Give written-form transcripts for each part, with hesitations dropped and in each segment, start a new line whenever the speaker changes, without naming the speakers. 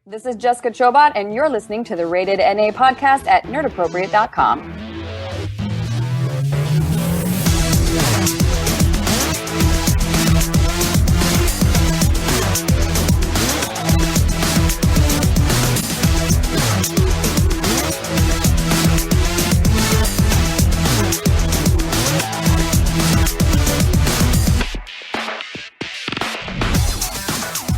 This is Jessica Chobot, and you're listening to the Rated NA podcast at nerdappropriate.com.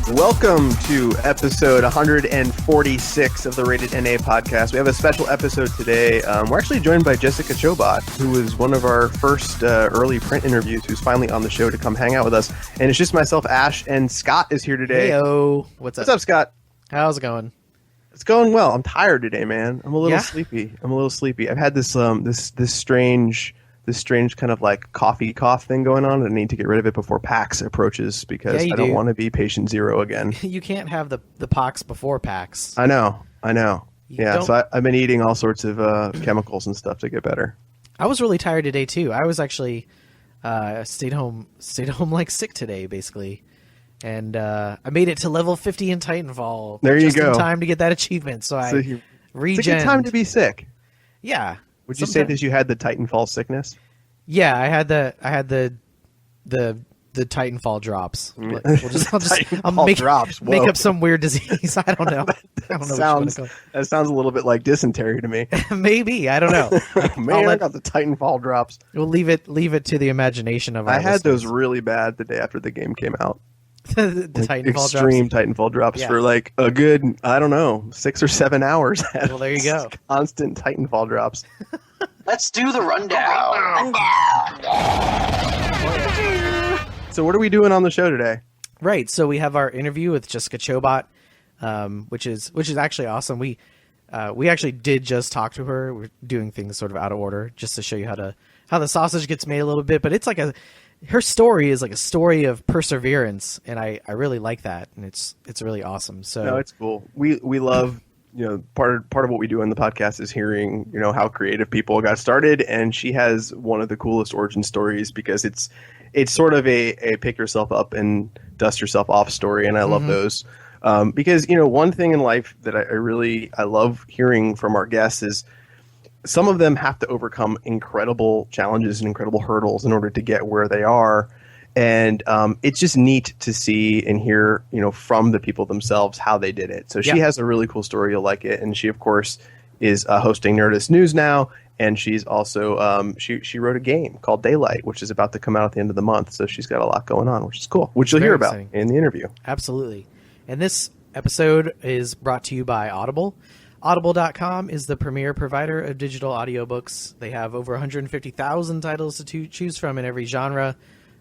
Welcome to episode 146 of the Rated NA podcast. We have a special episode today. We're actually joined by Jessica Chobot, who was one of our first early print interviews, who's finally on the show to come hang out with us. And it's just myself, Ash, and Scott is here today.
Heyo. What's up?
What's up, Scott?
How's it going?
It's going well. I'm tired today, man. I'm a little sleepy. I've had this this strange kind of like coffee cough thing going on, and I need to get rid of it before PAX approaches because I don't want to be patient zero again.
You can't have the pox before PAX.
I know. So I've been eating all sorts of chemicals and stuff to get better.
I was really tired today too. I was actually stayed home like sick today, basically. And I made it to level 50 in Titanfall.
There you
just
go.
In time to get that achievement. So I regened.
It's a good time to be sick.
Yeah.
Would you say that you had the Titanfall sickness?
Yeah, I had the Titanfall drops. I'll make up some weird disease. I don't know.
That sounds a little bit like dysentery to me.
Maybe, I don't know.
Man, I got the Titanfall drops.
We'll leave it to the imagination of our
I had
listeners.
Those really bad the day after the game came out.
the Titanfall
extreme drops? Titanfall drops for like a good, 6 or 7 hours.
Well, there you go.
Constant Titanfall drops.
Let's do the rundown.
So what are we doing on the show today?
Right. So we have our interview with Jessica Chobot, which is actually awesome. We actually did just talk to her. We're doing things sort of out of order just to show you how the sausage gets made a little bit, but it's like her story is like a story of perseverance, and I really like that, and it's really awesome. So
no, it's cool. We love, part of what we do on the podcast is hearing, how creative people got started, and she has one of the coolest origin stories because it's sort of a pick yourself up and dust yourself off story, and I love those. Because one thing in life that I love hearing from our guests is some of them have to overcome incredible challenges and incredible hurdles in order to get where they are. And it's just neat to see and hear, from the people themselves how they did it. So she has a really cool story. You'll like it. And she, of course, is hosting Nerdist News now. And she's also she wrote a game called Daylight, which is about to come out at the end of the month. So she's got a lot going on, which is cool, which you'll hear about in the interview.
Absolutely. And this episode is brought to you by Audible. Audible.com is the premier provider of digital audiobooks. They have over 150,000 titles to choose from in every genre: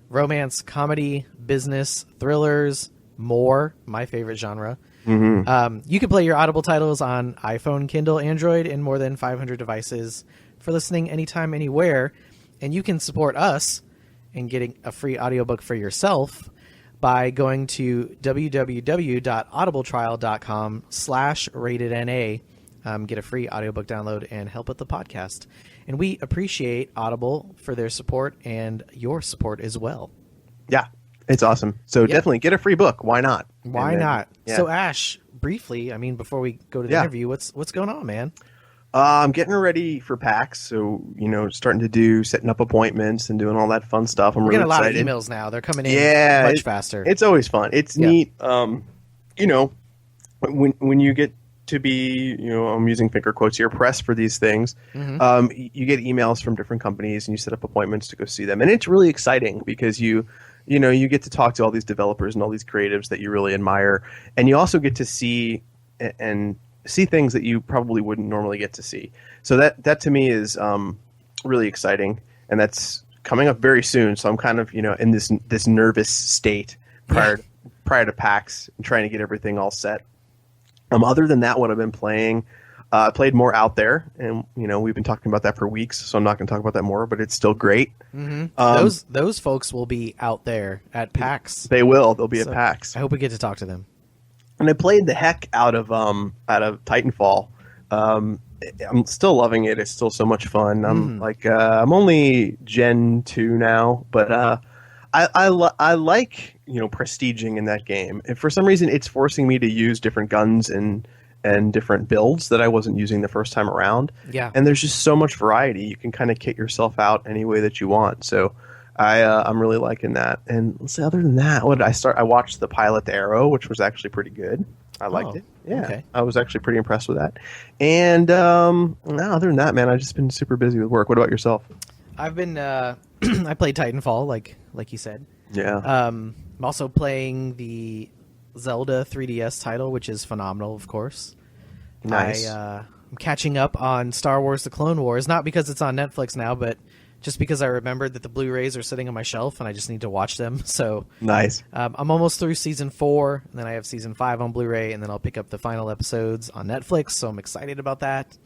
romance, comedy, business, thrillers, more, my favorite genre. You can play your Audible titles on iPhone, Kindle, Android, and more than 500 devices for listening anytime, anywhere. And you can support us in getting a free audiobook for yourself by going to www.audibletrial.com/ratedNA. Get a free audiobook download and help with the podcast. And we appreciate Audible for their support and your support as well.
Yeah, it's awesome. So definitely get a free book. Why not?
Why not? Yeah. So Ash, briefly, before we go to the interview, what's going on, man?
I'm getting ready for PAX, so starting to do setting up appointments and doing all that fun stuff. I'm really excited.
We're getting a lot of emails now. They're coming in much faster.
It's always fun. It's neat. When you get to be, I'm using finger quotes here, press for these things. You get emails from different companies and you set up appointments to go see them, and it's really exciting because you get to talk to all these developers and all these creatives that you really admire, and you also get to see things that you probably wouldn't normally get to see. So that to me is really exciting, and that's coming up very soon. So I'm kind of in this nervous state prior to PAX and trying to get everything all set. Other than that, what I've been playing, I played more Out There, and we've been talking about that for weeks, so I'm not going to talk about that more, but it's still great.
Those folks will be out there at PAX.
They'll be at PAX.
I hope we get to talk to them.
And I played the heck out of Titanfall. I'm still loving it. It's still so much fun. I'm only Gen 2 now, but I like prestiging in that game. And for some reason, it's forcing me to use different guns and different builds that I wasn't using the first time around.
Yeah.
And there's just so much variety. You can kind of kit yourself out any way that you want. So I'm really liking that. And let's say other than that, what did I start? I watched the pilot, The Arrow, which was actually pretty good. I liked it. Yeah,
okay.
I was actually pretty impressed with that. And no, other than that, man, I've just been super busy with work. What about yourself?
I've been I played Titanfall, like you said.
Yeah.
I'm also playing the Zelda 3DS title, which is phenomenal, of course.
Nice.
I'm catching up on Star Wars: The Clone Wars, not because it's on Netflix now, but just because I remembered that the Blu-rays are sitting on my shelf and I just need to watch them. So
nice.
I'm almost through season 4, and then I have season 5 on Blu-ray, and then I'll pick up the final episodes on Netflix. So I'm excited about that.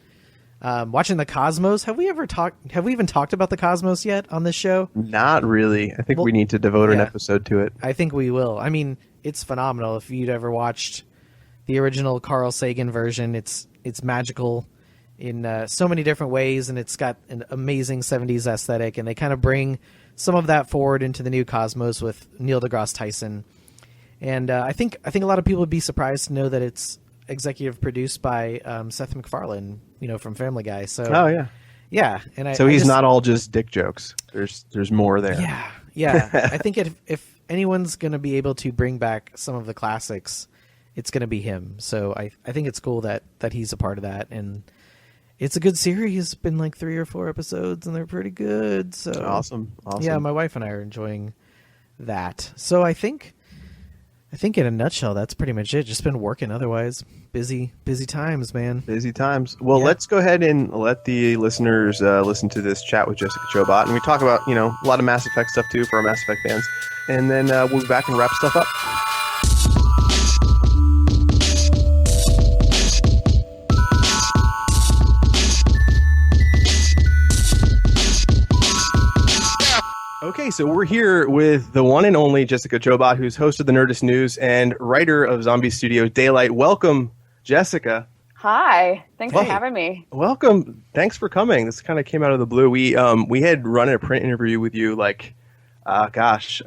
Watching the Cosmos. Have we even talked about the Cosmos yet on this show?
Not really. I think we need to devote an episode to it.
I think we will. I mean, it's phenomenal. If you'd ever watched the original Carl Sagan version, it's magical in so many different ways, and it's got an amazing 70s aesthetic, and they kind of bring some of that forward into the new Cosmos with Neil deGrasse Tyson. And I think a lot of people would be surprised to know that it's executive produced by Seth MacFarlane, from Family Guy. So yeah, and
so he's not all just dick jokes. There's more there.
Yeah. I think if anyone's going to be able to bring back some of the classics, it's going to be him. So I think it's cool that he's a part of that, and it's a good series. It's been like 3 or 4 episodes, and they're pretty good. So
Awesome.
Yeah, my wife and I are enjoying that. So I think in a nutshell, that's pretty much it. Just been working. Otherwise, busy times, man.
Busy times. Well, let's go ahead and let the listeners listen to this chat with Jessica Chobot, and we talk about a lot of Mass Effect stuff too for our Mass Effect fans, and then we'll be back and wrap stuff up. Okay, so we're here with the one and only Jessica Chobot, who's host of the Nerdist News and writer of Zombie Studio Daylight. Welcome, Jessica.
Hi. Thanks for having me.
Welcome. Thanks for coming. This kind of came out of the blue. We had run a print interview with you I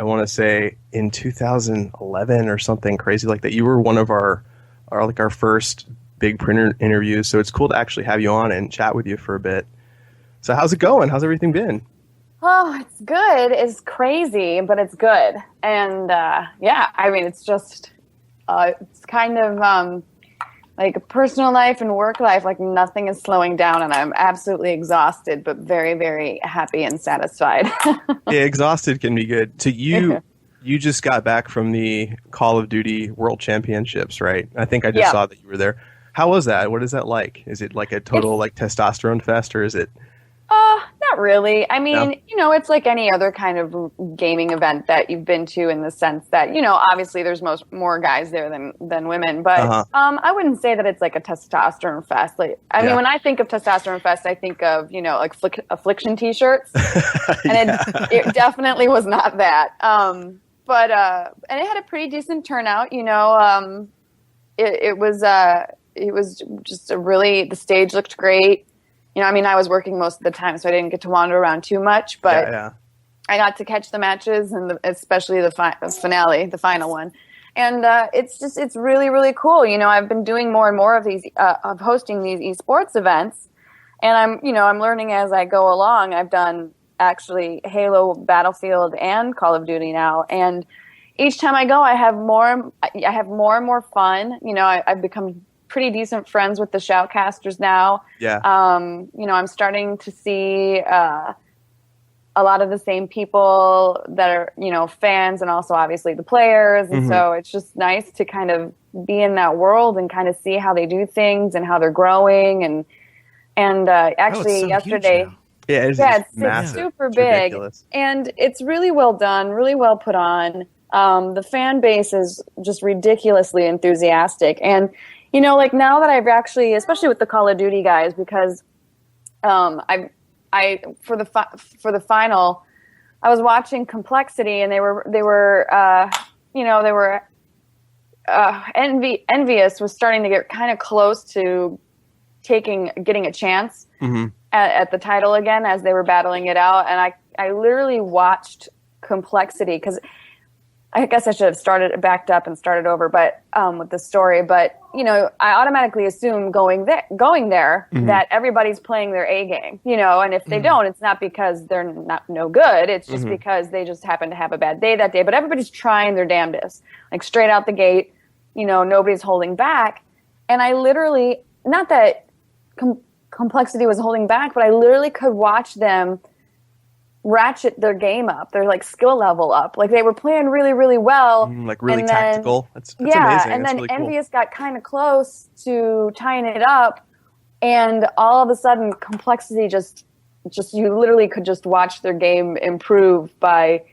want to say in 2011 or something crazy like that. You were one of our first big printer interviews, so it's cool to actually have you on and chat with you for a bit. So how's it going? How's everything been?
Oh, it's good. It's crazy, but it's good. And it's just, it's kind of like personal life and work life, like nothing is slowing down, and I'm absolutely exhausted, but very, very happy and satisfied.
Yeah, exhausted can be good. So you just got back from the Call of Duty World Championships, right? I think I just saw that you were there. How was that? What is that like? Is it like a total testosterone fest, or is it?
Not really. I mean, it's like any other kind of gaming event that you've been to, in the sense that, obviously there's more guys there than women, but I wouldn't say that it's like a testosterone fest. Like, I mean, when I think of testosterone fest, I think of, like Affliction t-shirts, and it definitely was not that. But and it had a pretty decent turnout, it was just the stage looked great. I was working most of the time, so I didn't get to wander around too much, but I got to catch the matches, and especially the finale, the final one. And it's really, really cool. I've been doing more and more of these, of hosting these esports events, and I'm learning as I go along. I've done actually Halo, Battlefield, and Call of Duty now, and each time I go, I have more and more fun. I've become pretty decent friends with the shoutcasters now. Yeah. I'm starting to see a lot of the same people that are, fans, and also obviously the players. And so it's just nice to kind of be in that world and kind of see how they do things and how they're growing. And actually
so
yesterday, it's super big. Ridiculous. And it's really well done, really well put on. The fan base is just ridiculously enthusiastic. And like now that I've actually, especially with the Call of Duty guys, because I for the final, I was watching Complexity, and they were Envious was starting to get kind of close to getting a chance at the title again as they were battling it out, and I literally watched complexity, because I guess I should have backed up and started over, but with the story. But I automatically assume going there mm-hmm. that everybody's playing their A game, and if they mm-hmm. don't, it's not because they're not no good. It's just mm-hmm. because they just happen to have a bad day that day. But everybody's trying their damnedest, like straight out the gate. Nobody's holding back. And I literally, not that complexity was holding back, but I literally could watch them ratchet their game up, their like skill level up. Like they were playing really, really well.
Like really tactical. That's amazing.
And then
really
Envious got kind of close to tying it up. And all of a sudden complexity just you literally could just watch their game improve by,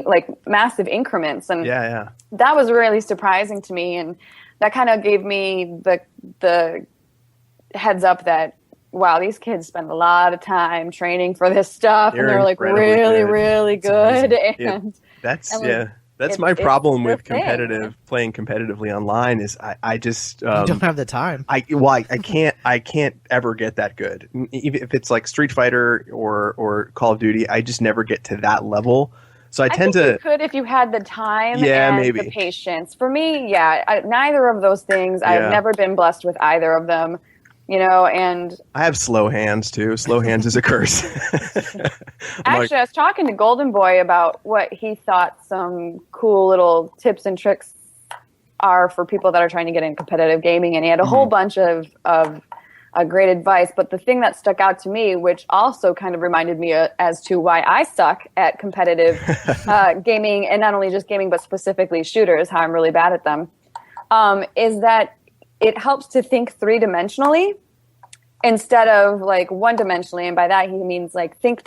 like massive increments. And that was really surprising to me. And that kind of gave me the heads up that, wow, these kids spend a lot of time training for this stuff, and they're like really, really good. And
that's my problem with playing competitively online is I just
you don't have the time.
I can't ever get that good. Even if it's like Street Fighter or Call of Duty, I just never get to that level. So I tend
think you could if you had the time and maybe the patience. For me, neither of those things. I've never been blessed with either of them. And
I have slow hands too. Slow hands is a curse.
Actually, I was talking to Golden Boy about what he thought some cool little tips and tricks are for people that are trying to get in competitive gaming, and he had a whole bunch of great advice. But the thing that stuck out to me, which also kind of reminded me as to why I suck at competitive gaming, and not only just gaming, but specifically shooters, how I'm really bad at them, is that it helps to think three-dimensionally instead of like one-dimensionally. And by that, he means like think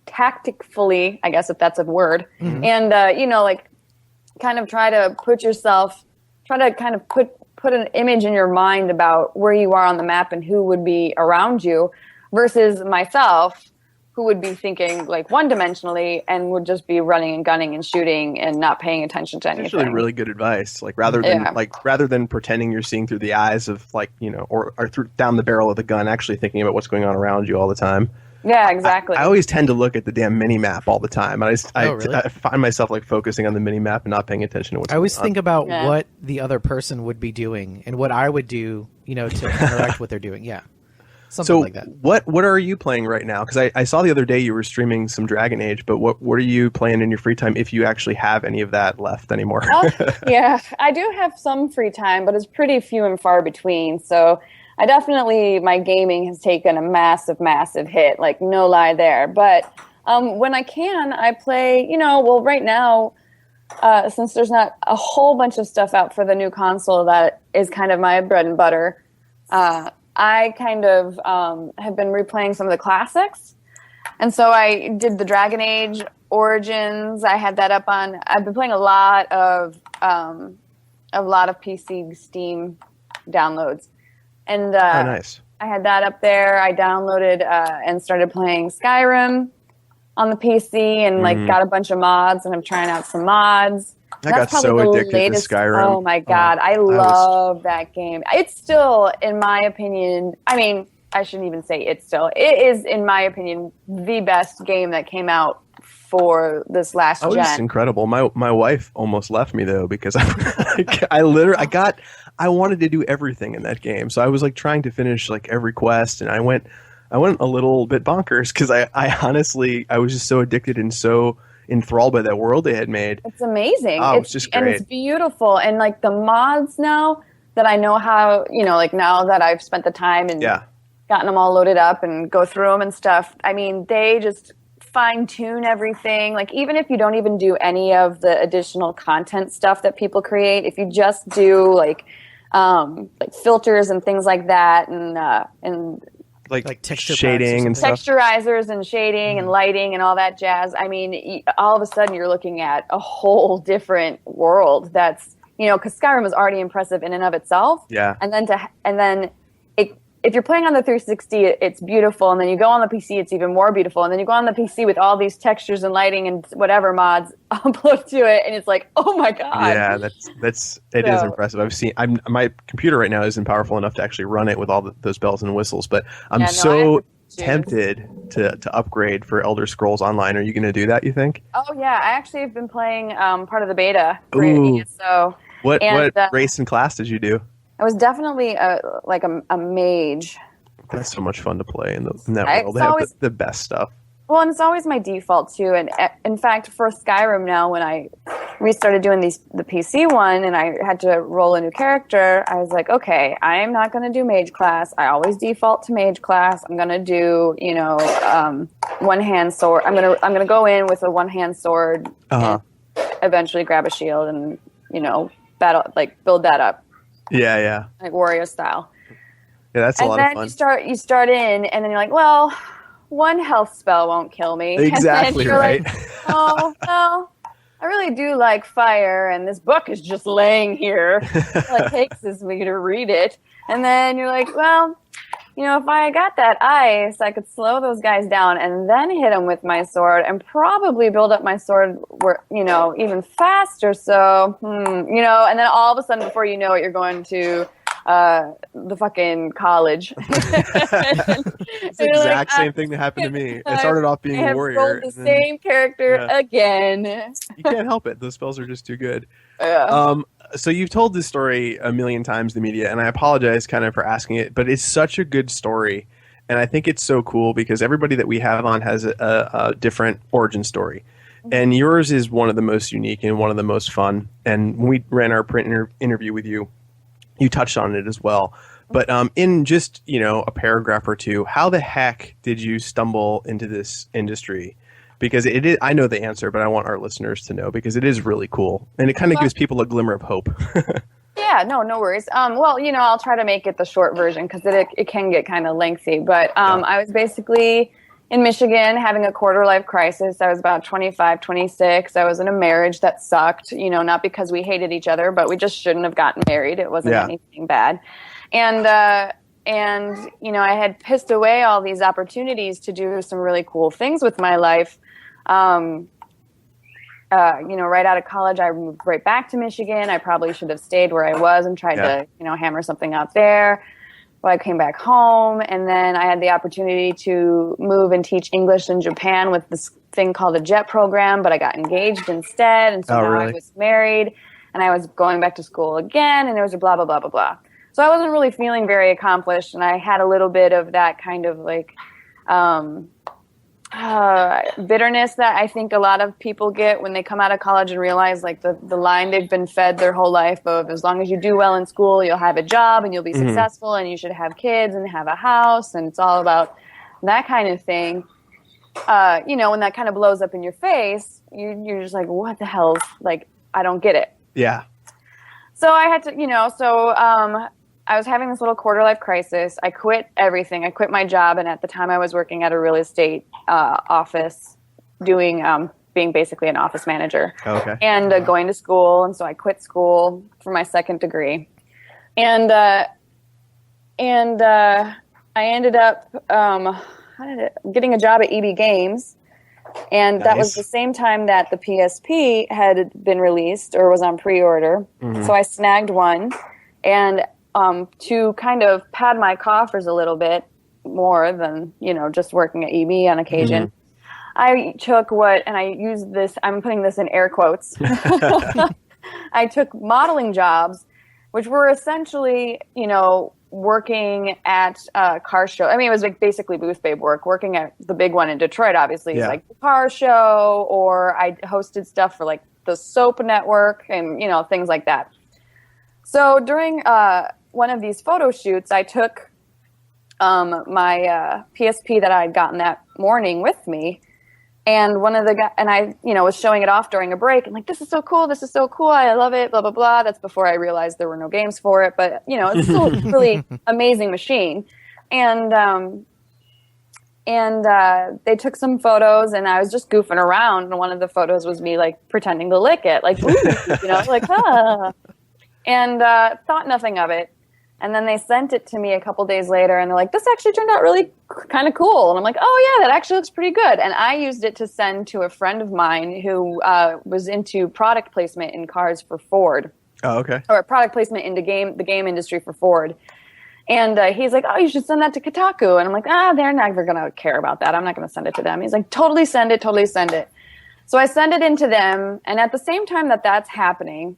tactically, I guess, if that's a word. Mm-hmm. And, like kind of try to put an image in your mind about where you are on the map and who would be around you, versus myself, who would be thinking like one-dimensionally and would just be running and gunning and shooting and not paying attention to anything.
Actually, really good advice. Like rather than pretending you're seeing through the eyes of like or down the barrel of the gun, actually thinking about what's going on around you all the time.
Yeah, exactly.
I always tend to look at the damn mini map all the time. I find myself like focusing on the mini map and not paying attention to what's going on.
I always think about what the other person would be doing and what I would do, to interact what they're doing. Yeah. Something like that.
What are you playing right now? Because I saw the other day you were streaming some Dragon Age, but what are you playing in your free time, if you actually have any of that left anymore?
I do have some free time, but it's pretty few and far between. So my gaming has taken a massive, massive hit, like no lie there. But when I can, I play, right now, since there's not a whole bunch of stuff out for the new console that is kind of my bread and butter, I kind of have been replaying some of the classics. And so I did the Dragon Age Origins. I had that up on. I've been playing a lot of PC Steam downloads. And
nice.
I had that up there. I downloaded and started playing Skyrim on the PC and got a bunch of mods, and I'm trying out some mods.
I got so addicted to Skyrim.
Oh my God. I love that game. It's still, in my opinion, I shouldn't even say it is, in my opinion, the best game that came out for this last gen.
It's incredible. My wife almost left me though, because I wanted to do everything in that game. So I was like trying to finish like every quest, and I went a little bit bonkers because I honestly was just so addicted and so enthralled by that world they had made.
It's amazing.
It's just great.
And it's beautiful. And like the mods now that I know how, like now that I've spent the time and gotten them all loaded up and go through them and stuff, they just fine tune everything. Like even if you don't even do any of the additional content stuff that people create, if you just do like filters and things like that and
like texture shading and stuff.
Texturizers and shading and lighting and all that jazz. All of a sudden you're looking at a whole different world that's, because Skyrim is already impressive in and of itself.
Yeah.
And then if you're playing on the 360, it's beautiful. And then you go on the PC, it's even more beautiful. And then you go on the PC with all these textures and lighting and whatever mods upload to it, and it's like, oh my God.
Yeah, it is impressive. I've seen. My computer right now isn't powerful enough to actually run it with all those bells and whistles. But I'm so tempted to upgrade for Elder Scrolls Online. Are you going to do that, you think?
Oh, yeah. I actually have been playing part of the beta.
Ooh.
So,
what race and class did you do?
I was definitely a mage.
That's so much fun to play in that world. They have the best stuff.
Well, and it's always my default, too. And in fact, for Skyrim now, when I restarted doing the PC one and I had to roll a new character, I was like, okay, I'm not going to do mage class. I always default to mage class. I'm going to do, one-hand sword. I'm going to go in with a one-hand sword and eventually grab a shield and, battle, build that up.
Yeah.
Like warrior style.
Yeah, that's a lot of fun.
And then you start in, and then you're like, well, one health spell won't kill me.
Exactly right.
Like, oh, well, I really do like fire, and this book is just laying here. All it takes is me to read it. And then you're like, well, if I got that ice, I could slow those guys down and then hit them with my sword and probably build up my sword, even faster. So, and then all of a sudden, before you know it, you're going to the fucking college.
It's the exact same thing that happened to me. I started off being a warrior.
I have rolled the same character again.
You can't help it. Those spells are just too good.
Yeah.
So you've told this story a million times in the media, and I apologize kind of for asking it, but it's such a good story. And I think it's so cool because everybody that we have on has a different origin story. And yours is one of the most unique and one of the most fun. And when we ran our print interview with you, you touched on it as well. But in just, a paragraph or two, how the heck did you stumble into this industry? Because it is, I know the answer, but I want our listeners to know because it is really cool. And it kind of gives people a glimmer of hope.
Yeah, no worries. Well, I'll try to make it the short version because it can get kind of lengthy. But I was basically in Michigan having a quarter-life crisis. I was about 25, 26. I was in a marriage that sucked, not because we hated each other, but we just shouldn't have gotten married. It wasn't anything bad. And I had pissed away all these opportunities to do some really cool things with my life. Right out of college, I moved right back to Michigan. I probably should have stayed where I was and tried to, hammer something out there. Well, I came back home, and then I had the opportunity to move and teach English in Japan with this thing called a JET program, but I got engaged instead, and so now I was married, and I was going back to school again, and there was a blah, blah, blah, blah, blah. So I wasn't really feeling very accomplished, and I had a little bit of that kind of bitterness that I think a lot of people get when they come out of college and realize the line they've been fed their whole life of as long as you do well in school, you'll have a job and you'll be successful and you should have kids and have a house and it's all about that kind of thing. When that kind of blows up in your face, you're just like, what the hell? I don't get it.
Yeah.
So I had to, I was having this little quarter-life crisis. I quit everything. I quit my job, and at the time I was working at a real estate office being basically an office manager.
Okay.
And going to school, and so I quit school for my second degree. And I ended up getting a job at EB Games, and that was the same time that the PSP had been released or was on pre-order. Mm-hmm. So I snagged one, and to kind of pad my coffers a little bit more than, just working at EB on occasion, I took and I used this, I'm putting this in air quotes. I took modeling jobs, which were essentially, working at a car show. I mean, it was basically booth babe work, working at the big one in Detroit, obviously. Yeah. It's the car show, or I hosted stuff for the Soap Network and, things like that. So during one of these photo shoots, I took my PSP that I had gotten that morning with me, and one of the guys, and I, was showing it off during a break, and this is so cool, I love it, blah blah blah. That's before I realized there were no games for it, but it's still a really amazing machine. And they took some photos, and I was just goofing around, and one of the photos was me pretending to lick it, and thought nothing of it. And then they sent it to me a couple days later, and they're like, this actually turned out really kind of cool. And I'm like, oh, yeah, that actually looks pretty good. And I used it to send to a friend of mine who was into product placement in cars for Ford.
Oh, okay.
Or product placement into the game industry for Ford. And he's like, oh, you should send that to Kotaku. And I'm like, they're never going to care about that. I'm not going to send it to them. He's like, totally send it. So I send it into them. And at the same time that that's happening,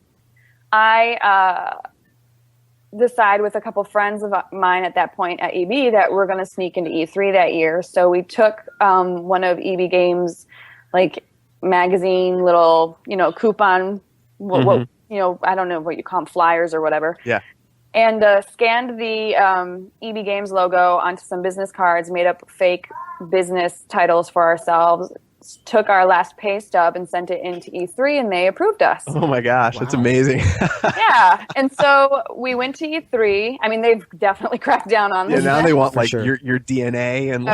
I decide with a couple friends of mine at that point at EB that we're going to sneak into E3 that year. So we took one of EB Games' like magazine little, coupon, what I don't know what you call them, flyers or whatever.
Yeah.
And scanned the EB Games logo onto some business cards, made up fake business titles for ourselves, took our last pay stub and sent it into E3, and they approved us.
Oh my gosh, that's amazing.
Yeah. And so we went to E3. I mean, they've definitely cracked down on this.
Yeah, now they want your DNA and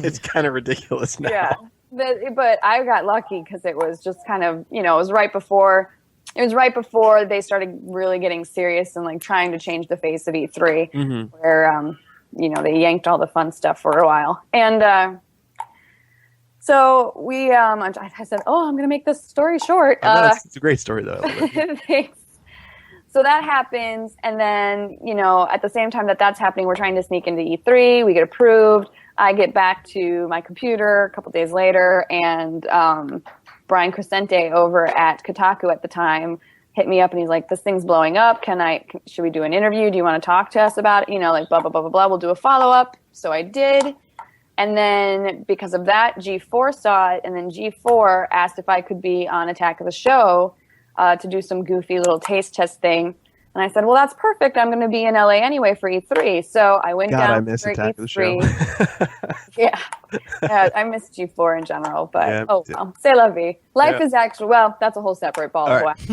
it's kind of ridiculous now.
Yeah. But I got lucky because it was just kind of, it was right before they started really getting serious and like trying to change the face of E3, where they yanked all the fun stuff for a while. And so we, I said, I'm going to make this story short.
It's a great story though.
Thanks. So that happens, and then at the same time that's happening, we're trying to sneak into E3. We get approved. I get back to my computer a couple days later, and Brian Crescente over at Kotaku at the time hit me up, and he's like, this thing's blowing up. Should we do an interview? Do you want to talk to us about it? Like blah, blah, blah, blah, blah. We'll do a follow-up. So I did. And then because of that, G4 saw it, and then G4 asked if I could be on Attack of the Show to do some goofy little taste test thing. And I said, well, that's perfect. I'm going to be in LA anyway for E3. So I went down
I miss
for
Attack
E3.
of the Show.
Yeah, I miss G4 in general. But, well, c'est la vie. Life is actually, that's a whole separate ball of wax.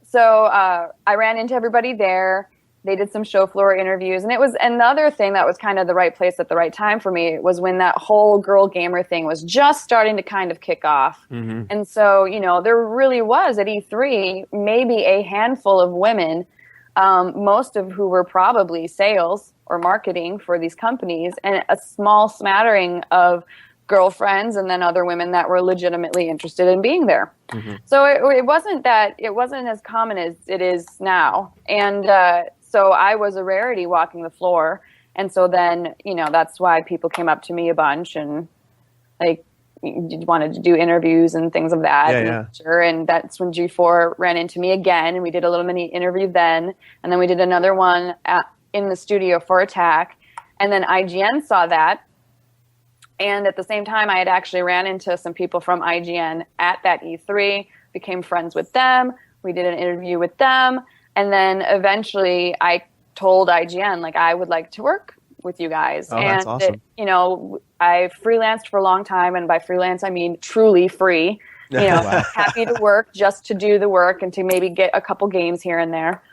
So I ran into everybody there. They did some show floor interviews. And the other thing that was kind of the right place at the right time for me was when that whole girl gamer thing was just starting to kind of kick off. Mm-hmm. And so, there really was at E3 maybe a handful of women, most of who were probably sales or marketing for these companies, and a small smattering of girlfriends and then other women that were legitimately interested in being there. Mm-hmm. So it wasn't as common as it is now. And so I was a rarity walking the floor. And so then, that's why people came up to me a bunch and like wanted to do interviews and things of that. And that's when G4 ran into me again, and we did a little mini interview then. And then we did another one in the studio for Attack. And then IGN saw that. And at the same time, I had actually ran into some people from IGN at that E3, became friends with them. We did an interview with them. And then eventually I told IGN, like, I would like to work with you guys.
Oh, that's awesome.
I freelanced for a long time. And by freelance, I mean truly free. Wow. Happy to work just to do the work and to maybe get a couple games here and there.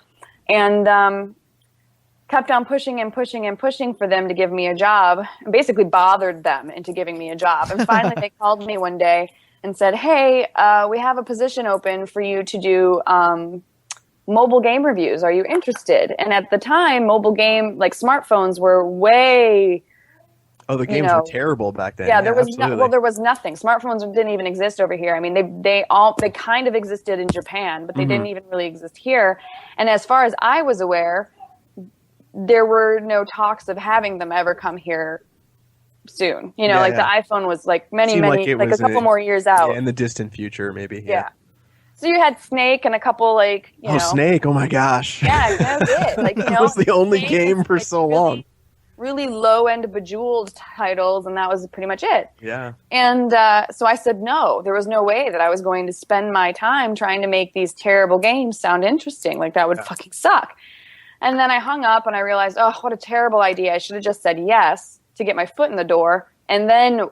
And kept on pushing and pushing and pushing for them to give me a job, and basically bothered them into giving me a job. And finally they called me one day and said, hey, we have a position open for you to do mobile game reviews. Are you interested? And at the time, mobile game, like smartphones were way...
Oh, the games were terrible back then.
Yeah, there was there was nothing. Smartphones didn't even exist over here. I mean, they kind of existed in Japan, but they didn't even really exist here. And as far as I was aware, there were no talks of having them ever come here soon. The iPhone was like a couple more years out.
Yeah, in the distant future, maybe.
Yeah. So you had Snake and a couple
Snake! Oh my gosh!
Yeah, that was it.
That was the only game for so long.
Really low end bejeweled titles, and that was pretty much it.
Yeah.
And so I said no. There was no way that I was going to spend my time trying to make these terrible games sound interesting. Like that would fucking suck. And then I hung up and I realized, oh, what a terrible idea. I should have just said yes to get my foot in the door and then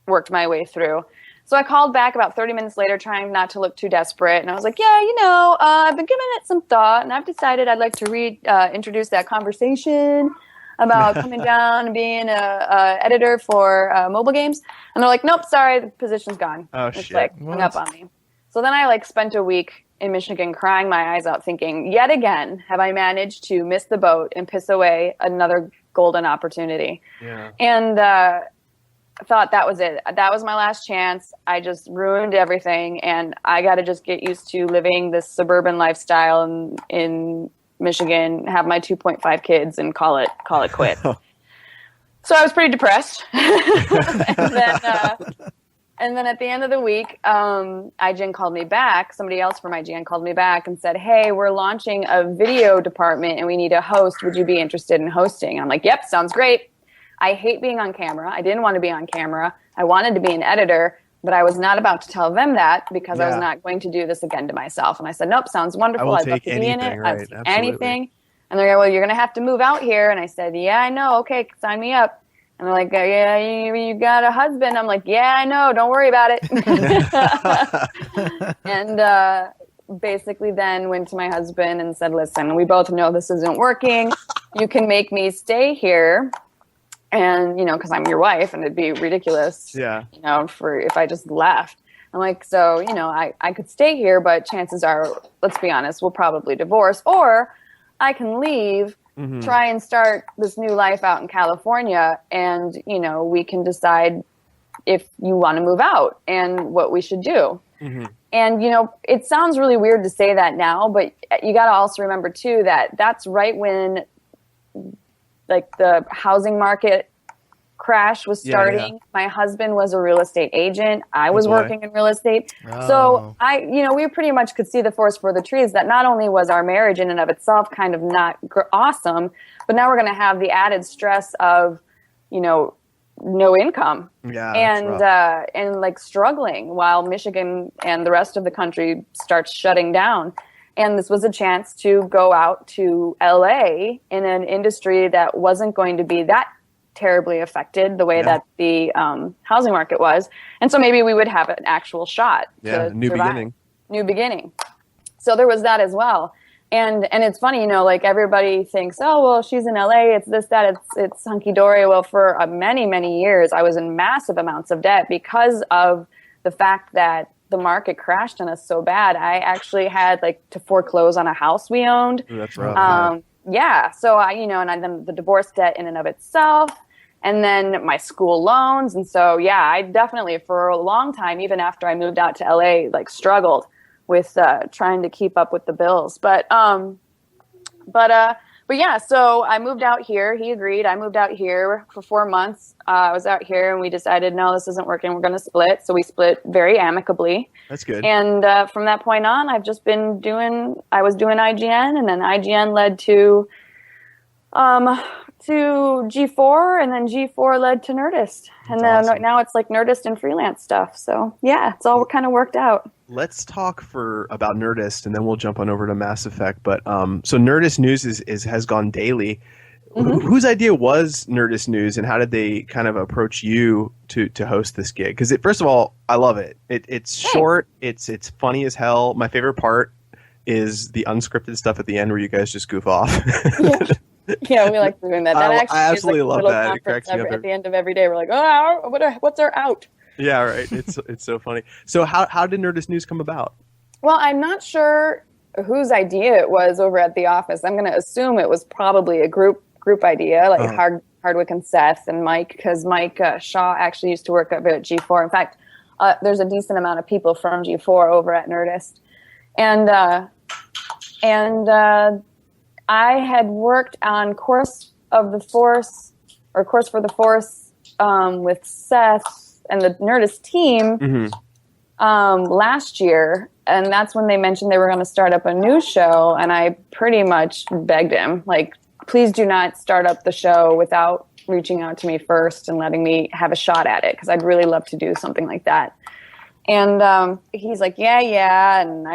worked my way through. So I called back about 30 minutes later, trying not to look too desperate. And I was like, I've been giving it some thought, and I've decided I'd like to introduce that conversation about coming down and being a editor for mobile games. And they're like, nope, sorry, the position's gone.
Oh,
it's
shit.
Hung up on me. So then I spent a week in Michigan crying my eyes out thinking, yet again, have I managed to miss the boat and piss away another golden opportunity. Yeah. And thought that was it. That was my last chance. I just ruined everything, and I got to just get used to living this suburban lifestyle in Michigan, have my 2.5 kids, and call it quits. So I was pretty depressed. And then at the end of the week, IGN called me back. Somebody else from IGN called me back and said, hey, we're launching a video department and we need a host. Would you be interested in hosting? I'm like, yep, sounds great. I hate being on camera. I didn't want to be on camera. I wanted to be an editor, but I was not about to tell them that because I was not going to do this again to myself. And I said, nope, sounds wonderful. I'd love to be in it.
Right,
anything. And they're like, well, you're going to have to move out here. And I said, yeah, I know. Okay, sign me up. And they're like, yeah, you got a husband. I'm like, yeah, I know. Don't worry about it. And basically then went to my husband and said, listen, we both know this isn't working. You can make me stay here. And, because I'm your wife and it'd be ridiculous, for if I just left. I'm like, so, I could stay here, but chances are, let's be honest, we'll probably divorce. Or I can leave. Mm-hmm. Try and start this new life out in California, and we can decide if you want to move out and what we should do. Mm-hmm. And it sounds really weird to say that now, but you got to also remember too that that's right when like the housing market crash was starting. My husband was a real estate agent. I was working in real estate. Oh. So we pretty much could see the forest for the trees that not only was our marriage in and of itself kind of not awesome, but now we're going to have the added stress of, no income and like struggling while Michigan and the rest of the country starts shutting down. And this was a chance to go out to LA in an industry that wasn't going to be that terribly affected the way that the housing market was. And so maybe we would have an actual shot to
new
survive. New beginning. So there was that as well. And it's funny, like everybody thinks, oh, well, she's in LA, it's this, that, it's hunky-dory. Well, for many, many years, I was in massive amounts of debt because of the fact that the market crashed on us so bad. I actually had to foreclose on a house we owned.
Ooh, that's rough.
So and then the divorce debt in and of itself, and then my school loans. And so, I definitely for a long time, even after I moved out to LA, struggled with trying to keep up with the bills. But so I moved out here. He agreed. I moved out here for 4 months. I was out here and we decided, no, this isn't working. We're going to split. So we split very amicably.
That's good.
And from that point on, I've just been I was doing IGN, and then IGN led to G4, and then G4 led to Nerdist. And then awesome. Now it's Nerdist and freelance stuff. So it's all kind of worked out.
Let's talk about Nerdist, and then we'll jump on over to Mass Effect. But so Nerdist News has gone daily. Mm-hmm. Whose idea was Nerdist News, and how did they kind of approach you to host this gig? Because first of all, I love it. It's short. It's funny as hell. My favorite part is the unscripted stuff at the end where you guys just goof off.
Yeah, we like doing that.
I absolutely love that. It cracks me up.
At the end of every day, we're like, oh, what's our out?
Yeah, right. It's so funny. So how did Nerdist News come about?
Well, I'm not sure whose idea it was over at the office. I'm going to assume it was probably a group idea, Hardwick and Seth and Mike, because Mike Shaw actually used to work at G4. In fact, there's a decent amount of people from G4 over at Nerdist, and I had worked on Course for the Force with Seth and the Nerdist team last year, and that's when they mentioned they were going to start up a new show, and I pretty much begged him, please do not start up the show without reaching out to me first and letting me have a shot at it, because I'd really love to do something like that. And he's like, yeah, and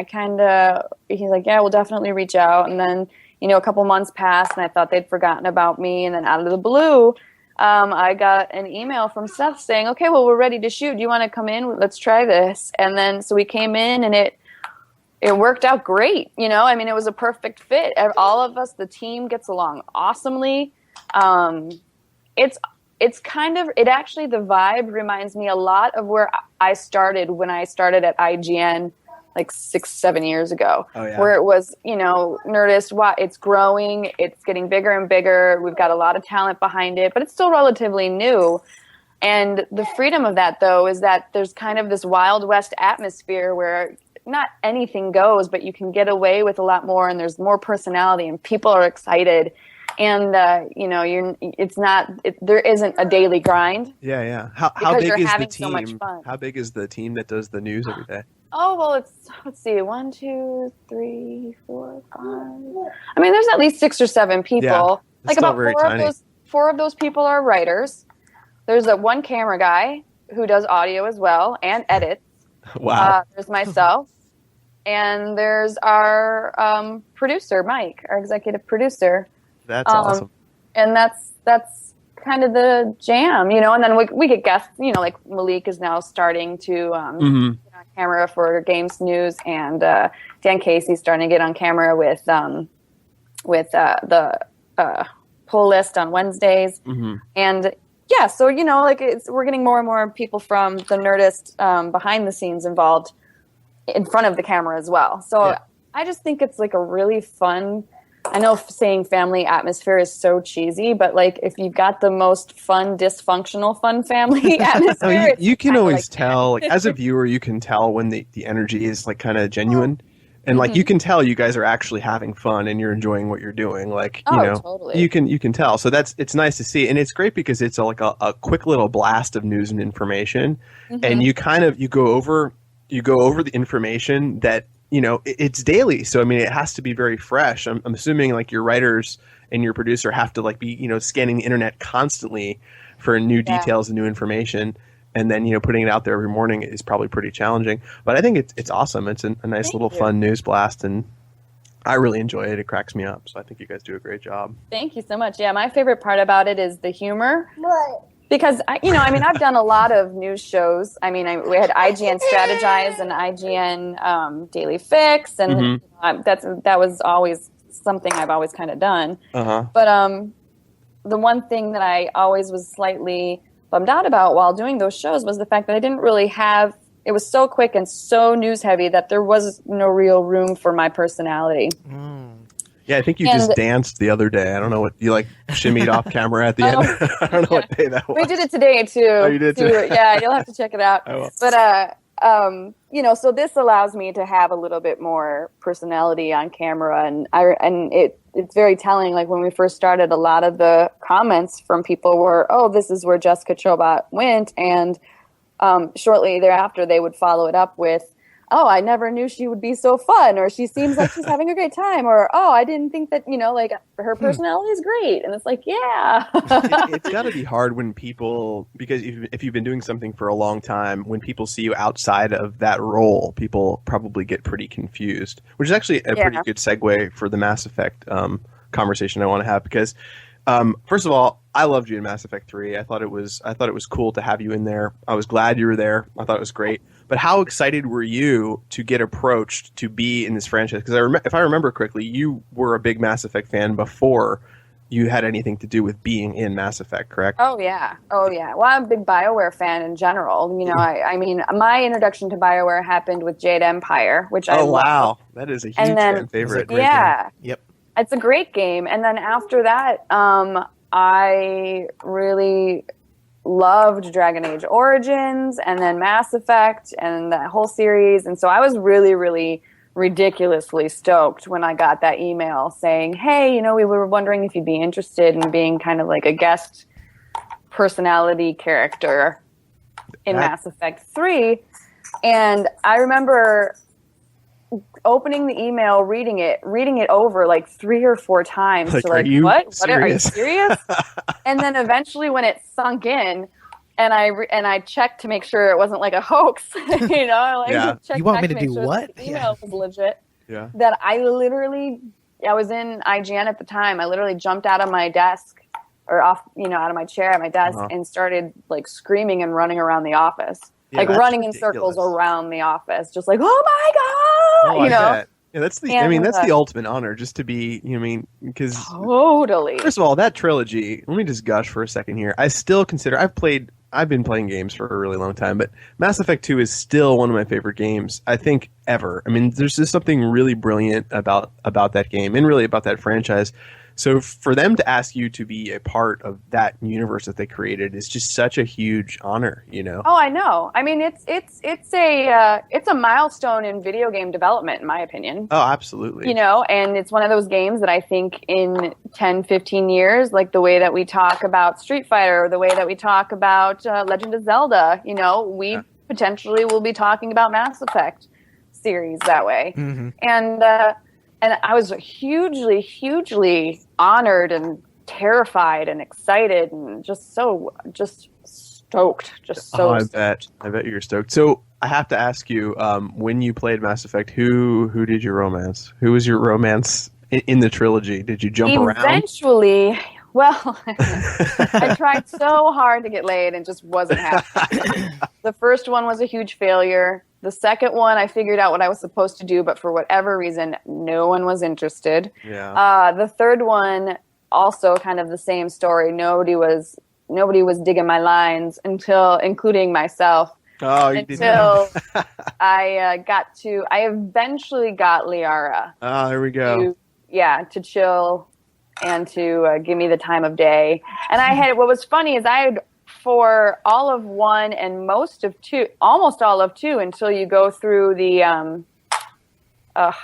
he's like, yeah, we'll definitely reach out. And then a couple months passed, and I thought they'd forgotten about me. And then out of the blue, I got an email from Seth saying, okay, well, we're ready to shoot. Do you want to come in? Let's try this. And then so we came in, and it worked out great. It was a perfect fit. All of us, the team gets along awesomely. It's kind of, the vibe reminds me a lot of where I started when I started at IGN 6-7 years ago, where it was, Nerdist, it's growing, it's getting bigger and bigger. We've got a lot of talent behind it, but it's still relatively new. And the freedom of that, though, is that there's kind of this Wild West atmosphere where not anything goes, but you can get away with a lot more, and there's more personality, and people are excited. And there isn't a daily grind.
Yeah. How big is the team? So much fun. How big is the team that does the news every day?
Oh, well, let's see, 1, 2, 3, 4, 5. I mean, there's at least 6 or 7 people. Yeah, like about four of those people are writers. There's one camera guy who does audio as well and edits.
Wow.
There's myself, and there's our producer, Mike, our executive producer.
That's awesome.
And that's kind of the jam, and then we get guests, like Malik is now starting to get on camera for Games News, and Dan Casey's starting to get on camera with the pull list on Wednesdays. And yeah, so we're getting more and more people from the Nerdist behind the scenes involved in front of the camera as well. So I just think it's like a really fun, I know saying family atmosphere is so cheesy, but like if you've got the most fun, dysfunctional fun family atmosphere,
you can always tell, like, as a viewer, you can tell when the energy is like kind of genuine. And like you can tell you guys are actually having fun and you're enjoying what you're doing. Like
totally.
you can tell. So it's nice to see, and it's great because it's a quick little blast of news and information, and you go over the information that it's daily. So I mean, it has to be very fresh. I'm assuming like your writers and your producer have to like be scanning the internet constantly for new details and new information. And then, putting it out there every morning is probably pretty challenging. But I think it's awesome. It's a nice little fun news blast, and I really enjoy it. It cracks me up. So I think you guys do a great job.
Thank you so much. Yeah, my favorite part about it is the humor. Because, I've done a lot of news shows. I mean, we had IGN Strategize and IGN Daily Fix, and that was always something I've always kind of done. But the one thing that I always was slightly bummed out about while doing those shows was the fact that I didn't really have, it was so quick and so news heavy that there was no real room for my personality.
Yeah, I think you just danced the other day. I don't know what you shimmied off camera at the end. I don't know what day that was.
We did it today too.
Oh, you did too?
Yeah, you'll have to check it out.
I will.
But so this allows me to have a little bit more personality on camera, and it's very telling. Like when we first started, a lot of the comments from people were, "Oh, this is where Jessica Chobot went," and shortly thereafter, they would follow it up with, "Oh, I never knew she would be so fun," or "She seems like she's having a great time," or "Oh, I didn't think that her personality is great." And it's like, yeah,
it's got to be hard when people, because if you've been doing something for a long time, when people see you outside of that role, people probably get pretty confused. Which is actually a pretty good segue for the Mass Effect conversation I want to have, because first of all, I loved you in Mass Effect 3. I thought it was cool to have you in there. I was glad you were there. I thought it was great. But how excited were you to get approached to be in this franchise? Because if I remember correctly, you were a big Mass Effect fan before you had anything to do with being in Mass Effect, correct?
Oh yeah. Well, I'm a big BioWare fan in general. I mean, my introduction to BioWare happened with Jade Empire, which I love.
Wow, that is a huge fan favorite.
Game. Yep,
it's a great game. And then after that, I really loved Dragon Age Origins, and then Mass Effect, and that whole series. And so I was really, really ridiculously stoked when I got that email saying, "Hey, we were wondering if you'd be interested in being kind of like a guest personality character in Mass Effect 3. And I remember opening the email, reading it over like 3 or 4 times.
Like,
to like,
are you
what?
serious?
Are you serious? And then eventually when it sunk in, and I checked to make sure it wasn't like a hoax, checked
you want me to
make
do
sure
what?
The email was legit.
Yeah.
That I was in IGN at the time. I literally jumped out of my desk or out of my chair at my desk and started like screaming and running around the office.
Yeah,
running
ridiculous.
In circles around the office, just like, "Oh my God!"
Yeah, that's the ultimate honor, just to be. Because
totally.
First of all, that trilogy. Let me just gush for a second here. I still consider I've been playing games for a really long time, but Mass Effect 2 is still one of my favorite games. I think ever. I mean, there's just something really brilliant about that game and really about that franchise. So for them to ask you to be a part of that universe that they created is just such a huge honor, you know?
Oh, I know. I mean, it's a milestone in video game development, in my opinion.
Oh, absolutely.
You know, and it's one of those games that I think in 10, 15 years, like the way that we talk about Street Fighter, or the way that we talk about Legend of Zelda, you know, we potentially will be talking about Mass Effect series that way. Mm-hmm. And I was hugely, hugely honored and terrified and excited and just stoked.
I bet you're stoked. So I have to ask you, when you played Mass Effect, who did you romance? Who was your romance in the trilogy? Did you jump around?
Eventually, well, I tried so hard to get laid and just wasn't happening. The first one was a huge failure. The second one, I figured out what I was supposed to do, but for whatever reason, no one was interested.
Yeah.
The third one, also kind of the same story. Nobody was digging my lines including myself.
Oh, you did not.
Until I eventually got Liara.
Oh, there we go.
To chill and to give me the time of day. And what was funny is I had, for all of one and most of two, almost all of two, until you go through the, I'm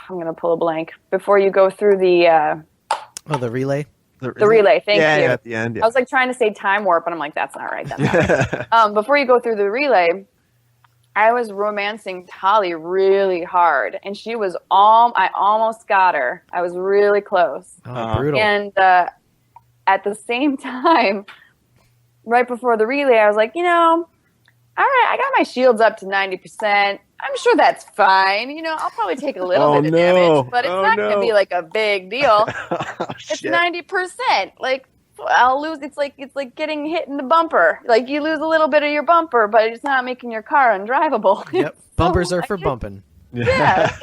going to pull a blank, before you go through the...
the relay?
The relay, thank you.
Yeah, at the end. Yeah.
I was like trying to say time warp, and I'm like, that's not right. That's not right. Before you go through the relay, I was romancing Tali really hard, and she was I almost got her. I was really close.
Oh, brutal.
And at the same time, right before the relay, I was like, all right, I got my shields up to 90%. I'm sure that's fine. I'll probably take a little bit of damage, but it's not going to be like a big deal. It's 90%. Like, I'll lose. It's like getting hit in the bumper. Like, you lose a little bit of your bumper, but it's not making your car undrivable.
Yep. Bumpers are for bumping.
Yeah.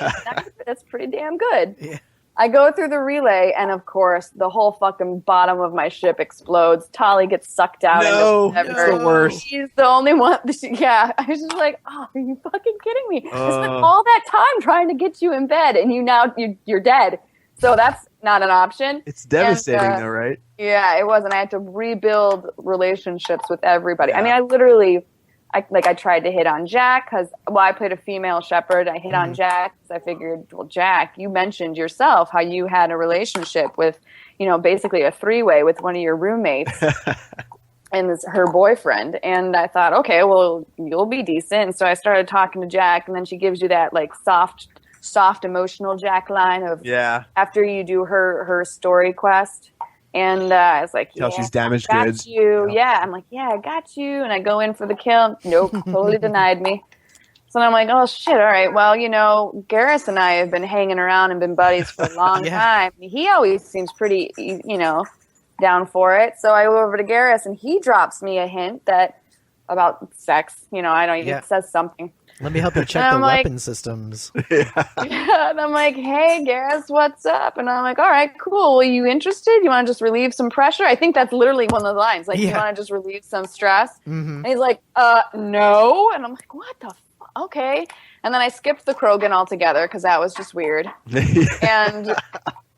That's pretty damn good.
Yeah.
I go through the relay, and of course, the whole fucking bottom of my ship explodes. Tali gets sucked out.
No, it's the worst.
She's the only one. Yeah, I was just like, oh, are you fucking kidding me? I spent all that time trying to get you in bed, and you're dead. So that's not an option.
It's devastating, though, right?
Yeah, it was, and I had to rebuild relationships with everybody. Yeah. I mean, I literally... I tried to hit on Jack because, I played a female shepherd. I hit on Jack because I figured, well, Jack, you mentioned yourself how you had a relationship with, basically a three-way with one of your roommates and her boyfriend. And I thought, okay, well, you'll be decent. And so I started talking to Jack, and then she gives you that like soft emotional Jack line of after you do her story quest. And I was like,
she's damaged goods.
You. Yeah, I'm like, I got you. And I go in for the kill. Nope, totally denied me. So I'm like, oh, shit, all right. Well, Garrus and I have been hanging around and been buddies for a long time. He always seems pretty, down for it. So I go over to Garrus, and he drops me a hint about sex. I don't even, it says something.
Let me help you check the weapon systems.
And I'm like, hey, Garrus, what's up? And I'm like, all right, cool. Well, you interested? You want to just relieve some pressure? I think that's literally one of the lines. Like, you want to just relieve some stress? Mm-hmm. And he's like, no. And I'm like, what the fuck? Okay. And then I skipped the Krogan altogether because that was just weird. And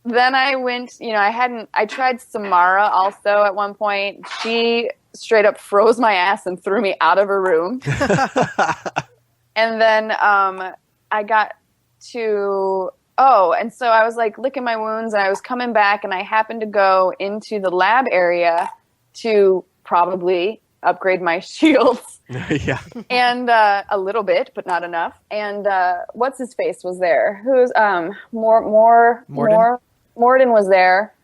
then I went, I tried Samara also at one point. She straight up froze my ass and threw me out of her room. And then I got to, and so I was like licking my wounds, and I was coming back, and I happened to go into the lab area to probably upgrade my shields.
Yeah.
And a little bit, but not enough. And what's his face was there? Who's Morden was there.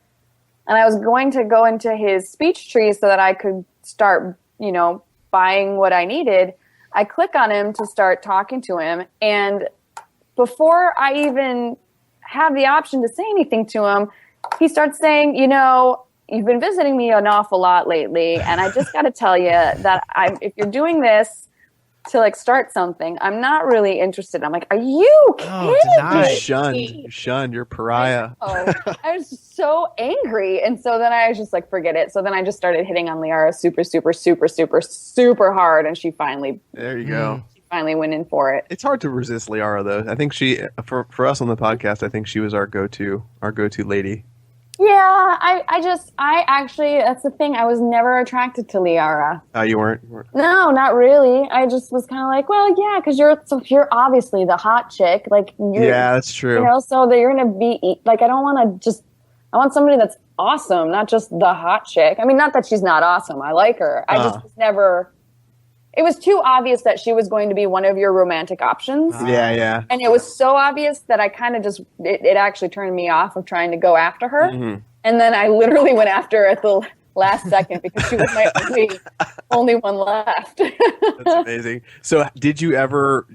And I was going to go into his speech tree so that I could start, buying what I needed. I click on him to start talking to him, and before I even have the option to say anything to him, he starts saying, you've been visiting me an awful lot lately, and I just got to tell you that if you're doing this to like start something, I'm not really interested. I'm like, are you kidding me?
Shunned, you're pariah.
I was so angry, and so then I was just like, forget it. So then I just started hitting on Liara super, super, super, super, super hard, and she finally finally went in for it.
It's hard to resist Liara, though. I think for us on the podcast, I think she was our go-to lady.
Yeah, I actually, that's the thing. I was never attracted to Liara.
Oh, you weren't?
No, not really. I just was kind of like, well, yeah, because you're obviously the hot chick. Like,
yeah, that's true.
You know, so that you're gonna be like, I want somebody that's awesome, not just the hot chick. I mean, not that she's not awesome. I like her. I just was never. It was too obvious that she was going to be one of your romantic options.
Yeah.
And it was so obvious that I kind of just, it actually turned me off of trying to go after her. Mm-hmm. And then I literally went after her at the last second because she was my only one left.
That's amazing. So did you ever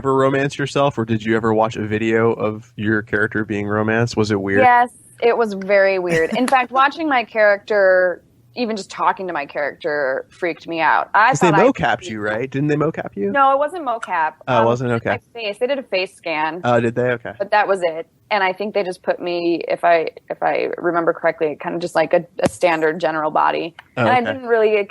romance yourself, or did you ever watch a video of your character being romanced? Was it weird?
Yes, it was very weird. In fact, watching my character, even just talking to my character, freaked me out.
Because they mocapped you, right? Didn't they mocap you?
No, it wasn't mocap.
Oh, it wasn't? Okay.
My face. They did a face scan.
Oh, did they? Okay.
But that was it. And I think they just put me, if I remember correctly, kind of just like a standard general body. Oh, and I didn't really,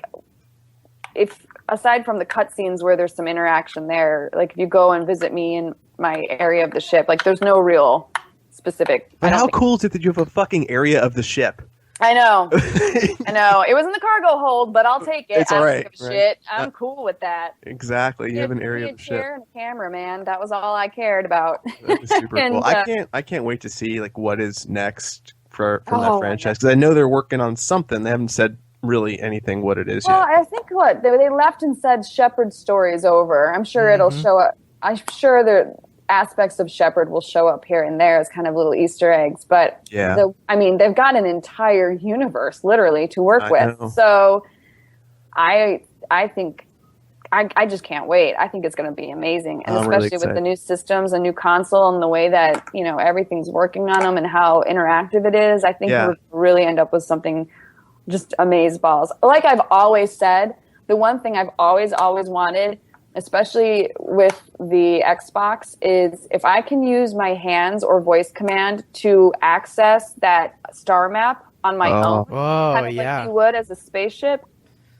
aside from the cutscenes where there's some interaction there, like if you go and visit me in my area of the ship, like there's no real specific.
But how cool is it that you have a fucking area of the ship?
I know. I know. It was in the cargo hold, but I'll take it.
It's all right.
I don't give a shit. I'm cool with that.
Exactly. You have an area of the ship.
And a camera, man. That was all I cared about.
That was super cool. I can't wait to see like what is next from that franchise, because I know they're working on something. They haven't said really anything what it is yet.
Well, I think they left and said Shepard's story is over. I'm sure it'll show up. I'm sure the aspects of Shepard will show up here and there as kind of little Easter eggs, but they've got an entire universe literally to work with. Know. So I think I just can't wait. I think it's going to be amazing, and especially really with the new systems, a new console, and the way that everything's working on them and how interactive it is. I think we'll really end up with something just amazeballs. Like I've always said, the one thing I've always wanted, especially with the Xbox, is if I can use my hands or voice command to access that star map on my own, kind of like you would as a spaceship,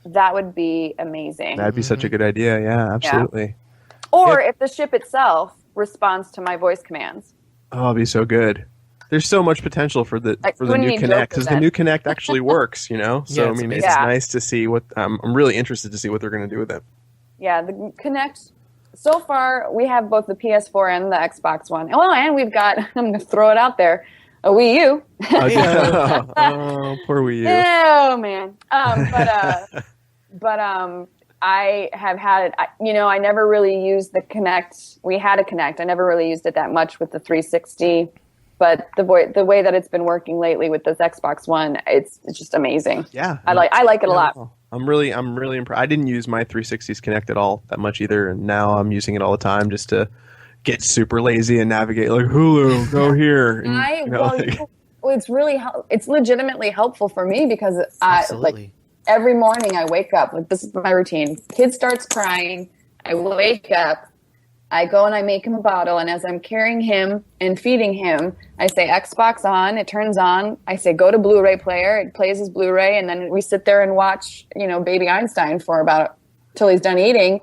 that would be amazing.
That'd be such a good idea. Yeah, absolutely.
Yeah. Or if the ship itself responds to my voice commands.
Oh, it'd be so good. There's so much potential for the new Kinect, because the new Kinect actually works, So it's nice to see what. I'm really interested to see what they're going to do with it. Yeah, the Kinect, so far, we have both the PS4 and the Xbox One. Oh, and we've got, I'm going to throw it out there, a Wii U. Oh, poor Wii U.
Oh, man. But I have had it, I never really used the Kinect. We had a Kinect. I never really used it that much with the 360. But the way that it's been working lately with this Xbox One, it's just amazing. Yeah. I like it a lot. I'm really impressed. I didn't use my 360's Kinect at all that much either, and now I'm using it all the time just to get super lazy and navigate like Hulu, go here. And, it's legitimately helpful for me because every morning I wake up, like this is my routine. Kid starts crying, I wake up, I go and I make him a bottle, and as I'm carrying him and feeding him, I say Xbox on, it turns on, I say go to Blu-ray player, it plays his Blu-ray, and then we sit there and watch, Baby Einstein for about till he's done eating.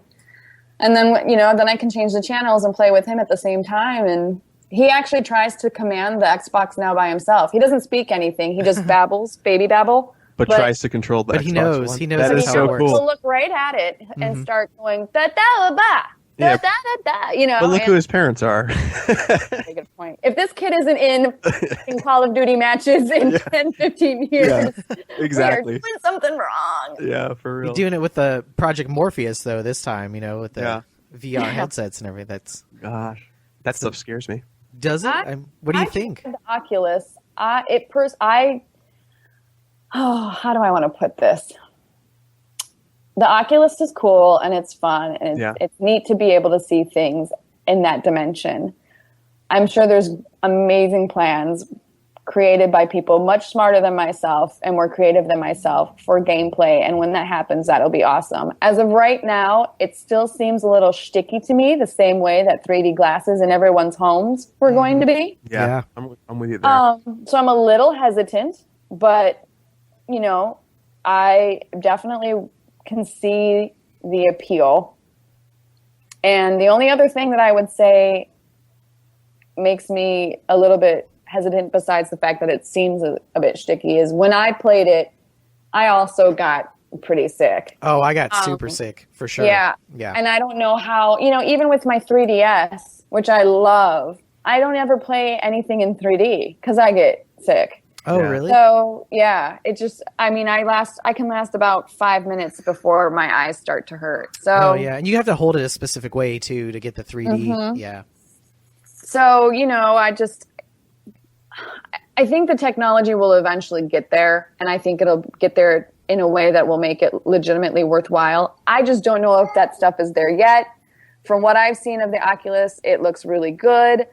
And then, then I can change the channels and play with him at the same time. And he actually tries to command the Xbox now by himself. He doesn't speak anything. He just babbles, baby babble. But tries to control the Xbox. He knows. One. He knows. That is so cool. He'll look right at it and start going, da-da-da-da. Yeah. But look who his parents are. That's a good point. If this kid isn't in Call of Duty matches in 10, 15 years, exactly. We're doing something wrong. Yeah, for real. You're doing it with the Project Morpheus, though, this time, with the VR headsets and everything. Gosh, that stuff scares me. Does it? What do you think? The Oculus, how do I want to put this? The Oculus is cool and it's fun and it's neat to be able to see things in that dimension. I'm sure there's amazing plans created by people much smarter than myself and more creative than myself for gameplay. And when that happens, that'll be awesome. As of right now, it still seems a little shticky to me, the same way that 3D glasses in everyone's homes were going to be. Yeah. I'm with you there. So I'm a little hesitant, but, I definitely can see the appeal. And the only other thing that I would say makes me a little bit hesitant, besides the fact that it seems a bit sticky, is when I played it, I also got pretty sick.
Oh, I got super sick for sure.
Yeah. And I don't know how, even with my 3DS, which I love, I don't ever play anything in 3D because I get sick.
Oh, really?
So, yeah, it just, I can last about 5 minutes before my eyes start to hurt. So,
oh, yeah. And you have to hold it a specific way, too, to get the 3D. Mm-hmm. Yeah.
So, I think the technology will eventually get there, and I think it'll get there in a way that will make it legitimately worthwhile. I just don't know if that stuff is there yet. From what I've seen of the Oculus, it looks really good,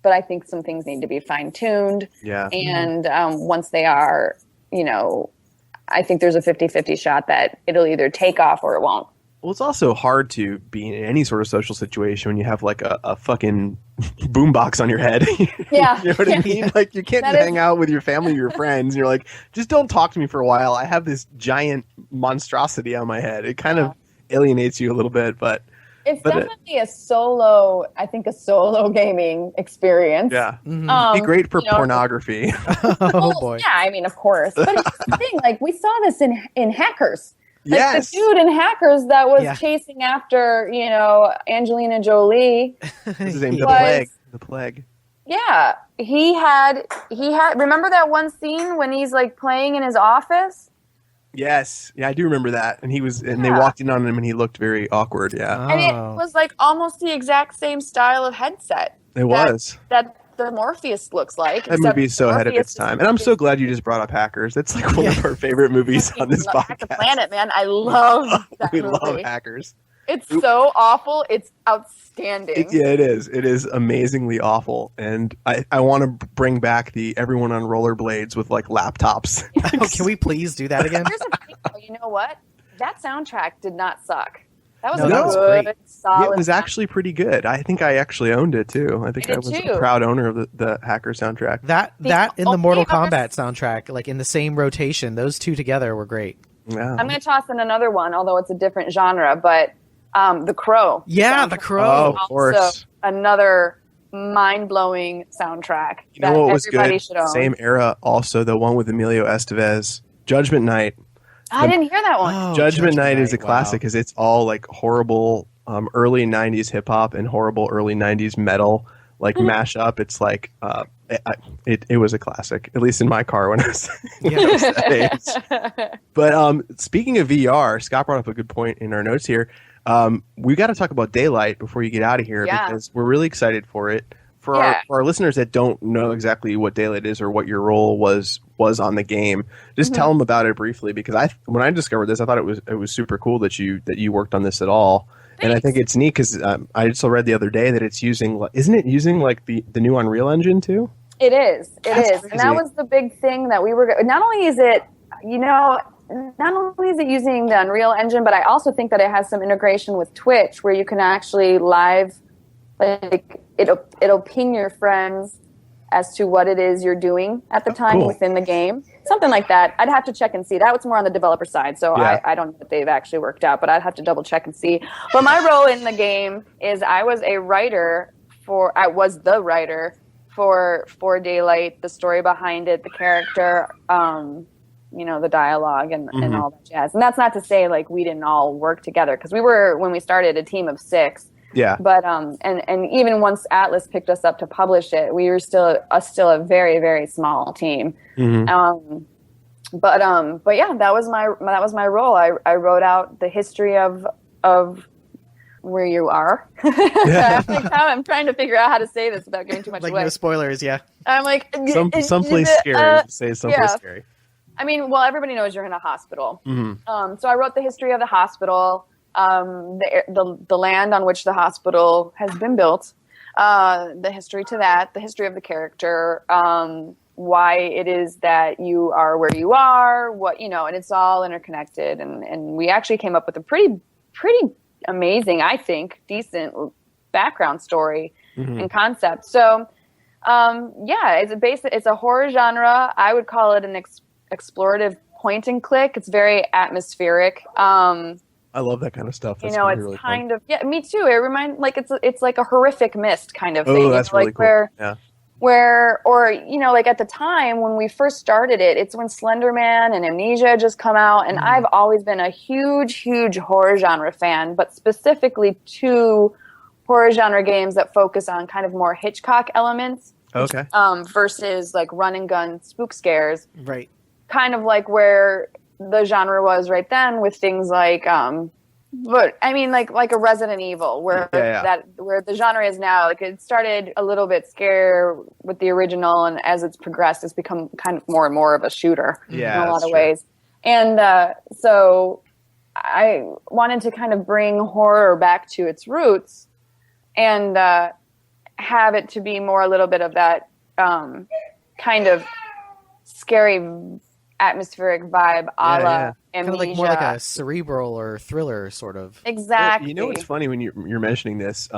but I think some things need to be fine-tuned.
Yeah.
And once they are, I think there's a 50-50 shot that it'll either take off or it won't.
Well, it's also hard to be in any sort of social situation when you have like a fucking boombox on your head.
Yeah.
You know what I mean? Like you can't hang out with your family or your friends. And you're like, just don't talk to me for a while. I have this giant monstrosity on my head. It kind of alienates you a little bit, but
it's definitely a solo gaming experience.
Yeah. Mm-hmm. Be great for pornography.
Boy.
Yeah, of course. But it's the thing, like we saw this in Hackers. Like
yes.
The dude in Hackers that was chasing after, Angelina Jolie.
His name, the plague.
Yeah. He had remember that one scene when he's like playing in his office?
Yes. Yeah, I do remember that. And they walked in on him and he looked very awkward. Yeah.
And it was like almost the exact same style of headset.
It was.
That the Morpheus looks like.
That movie is so ahead of its time. And I'm so glad you just brought up Hackers. That's like one of our favorite movies on this podcast.
Hack the Planet, man. I love that movie.
We love Hackers.
It's so awful. It's outstanding.
It is. It is amazingly awful. And I want to bring back the everyone on rollerblades with like laptops.
Can we please do that again?
Here's the thing, though. You know what? That soundtrack did not suck. That was
that was
good, solid.
It was actually pretty good. I think I actually owned it too. I think I was a proud owner of the Hacker soundtrack.
That and the Mortal Kombat soundtrack, like in the same rotation, those two together were great.
Yeah.
I'm going to toss in another one, although it's a different genre, but The Crow.
Yeah, The Crow.
Oh, of course.
Another mind-blowing soundtrack.
You know what was good? Same era, also the one with Emilio Estevez, Judgment Night.
I didn't hear that one.
Oh, Judgment Night is a classic because it's all like horrible early 90s hip hop and horrible early 90s metal like mashup. It's like it was a classic, at least in my car when I was, that age. But speaking of VR, Scott brought up a good point in our notes here. We got to talk about Daylight before you get out of here because we're really excited for it. For our listeners that don't know exactly what Daylight is or what your role was on the game, just tell them about it briefly. Because when I discovered this, I thought it was super cool that you worked on this at all. Thanks. And I think it's neat because I also read the other day that it's using like the new Unreal Engine too?
It is.
That's
crazy. And that was the big thing that we were. Not only is it using the Unreal Engine, but I also think that it has some integration with Twitch where you can actually live, like it'll ping your friends as to what it is you're doing at the time within the game. Something like that. I'd have to check and see. That was more on the developer side, so I don't know if they've actually worked out, but I'd have to double check and see. But my role in the game is I was the writer for Daylight, the story behind it, the character, the dialogue and all that jazz. And that's not to say like we didn't all work together because we were, when we started, a team of 6.
Yeah.
But and even once Atlas picked us up to publish it, we were still a very, very small team.
Mm-hmm.
But yeah, that was my role. I wrote out the history of where you are. I'm trying to figure out how to say this without giving too much away.
No spoilers, yeah.
I'm like
someplace scary. Say someplace scary.
I mean, well, everybody knows you're in a hospital.
Mm-hmm.
So I wrote the history of the hospital, the land on which the hospital has been built, the history to that, the history of the character, why it is that you are where you are, and it's all interconnected. And we actually came up with a pretty amazing, I think, decent background story and concept. So, it's a horror genre. I would call it an explorative point and click. It's very atmospheric.
I love that kind of stuff. That's
it's
really
kind
fun.
of me too. It reminds it's like a horrific mist kind of thing.
Oh, that's really cool.
Or like at the time when we first started it's when Slender Man and Amnesia had just come out, and I've always been a huge horror genre fan, but specifically 2 horror genre games that focus on kind of more Hitchcock elements.
Okay.
Versus like run and gun spook scares.
Right.
Kind of like where the genre was right then with things like but I mean like a Resident Evil where where the genre is now. Like it started a little bit scare with the original, and as it's progressed it's become kind of more and more of a shooter in a lot of ways. And so I wanted to kind of bring horror back to its roots and have it to be more a little bit of that kind of scary atmospheric vibe a la Amnesia.
Kind of like more like a cerebral or thriller sort of.
Exactly.
Well, what's funny when you're mentioning this?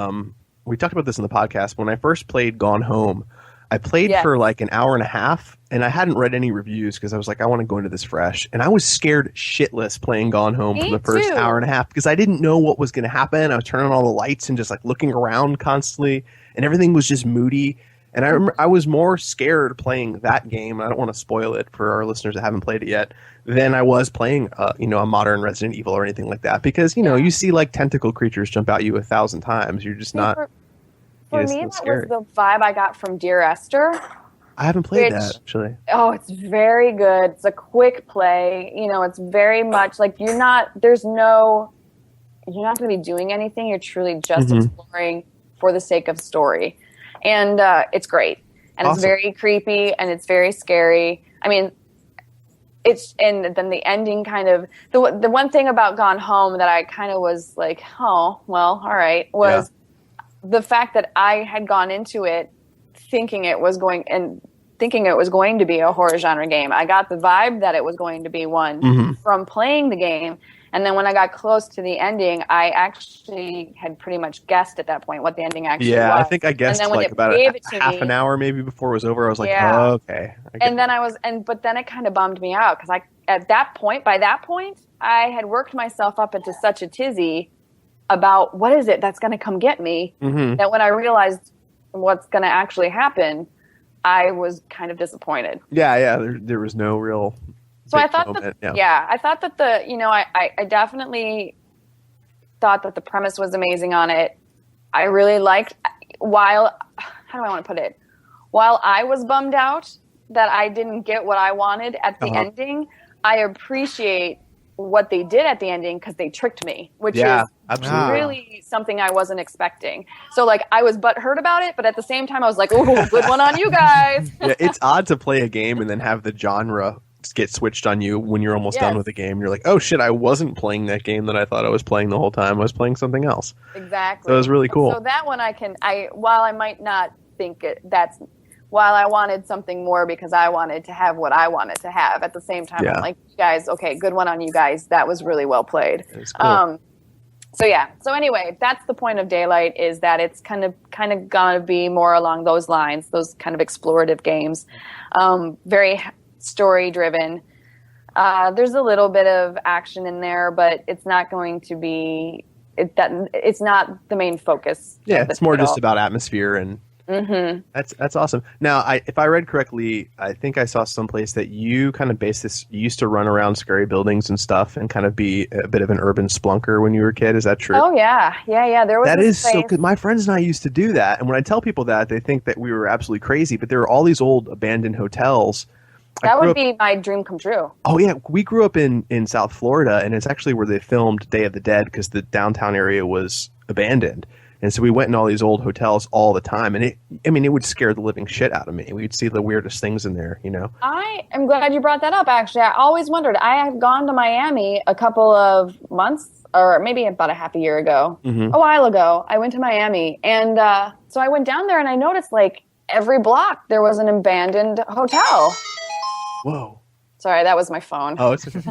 We talked about this in the podcast. When I first played Gone Home, I played for like an hour and a half, and I hadn't read any reviews because I was like, I want to go into this fresh. And I was scared shitless playing Gone Home for the first hour and a half because I didn't know what was going to happen. I was turning on all the lights and just like looking around constantly, and everything was just moody. And I remember I was more scared playing that game. I don't want to spoil it for our listeners that haven't played it yet, than I was playing, a modern Resident Evil or anything like that. Because you see like tentacle creatures jump at you 1,000 times. You're just not.
For me, that was the vibe I got from Dear Esther.
I haven't played that actually.
Oh, it's very good. It's a quick play. It's very much like you're not going to be doing anything. You're truly just exploring for the sake of story. And it's great. And It's very creepy and it's very scary. I mean, and then the ending kind of, the one thing about Gone Home that I kind of was like, oh, well, all right, was the fact that I had gone into it thinking it was going to be a horror genre game. I got the vibe that it was going to be one from playing the game. And then when I got close to the ending, I actually had pretty much guessed at that point what the ending actually was.
Yeah, I think I guessed like about half an hour maybe before it was over. I was like, oh, okay.
And then but then it kind of bummed me out because by that point, I had worked myself up into such a tizzy about what is it that's going to come get me that when I realized what's going to actually happen, I was kind of disappointed.
Yeah. There was no real.
So I thought I thought that I definitely thought that the premise was amazing on it. I really liked how do I want to put it? While I was bummed out that I didn't get what I wanted at the ending, I appreciate what they did at the ending because they tricked me, which is really something I wasn't expecting. So like I was butthurt about it, but at the same time I was like, oh, good one on you guys.
Yeah, it's odd to play a game and then have the genre get switched on you when you're almost done with the game. You're like, oh shit, I wasn't playing that game that I thought I was playing the whole time. I was playing something else.
Exactly.
So it was really cool.
So that one while I might not think while I wanted something more because I wanted to have what I wanted to have, at the same time I'm like, you guys, okay, good one on you guys. That was really well played.
Cool.
So anyway, that's the point of Daylight, is that it's kind of gonna be more along those lines, those kind of explorative games. Very story driven. There's a little bit of action in there, but it's not going to be it's not the main focus.
Yeah, it's more just about atmosphere and that's awesome. Now, if I read correctly, I think I saw someplace that you kind of based this. You used to run around scary buildings and stuff, and kind of be a bit of an urban splunker when you were a kid. Is that true?
Oh yeah. There was
that is so good. My friends and I used to do that, and when I tell people that, they think that we were absolutely crazy. But there are all these old abandoned hotels.
That would be my dream come true.
Oh yeah, we grew up in South Florida, and it's actually where they filmed Day of the Dead because the downtown area was abandoned. And so we went in all these old hotels all the time, and it would scare the living shit out of me. We'd see the weirdest things in there,
I am glad you brought that up, actually. I always wondered. I had gone to Miami a couple of months, or maybe about a half a year ago, a while ago. I went to Miami, and so I went down there, and I noticed, like, every block there was an abandoned hotel.
Whoa.
Sorry, that was my phone.
Oh, it's okay.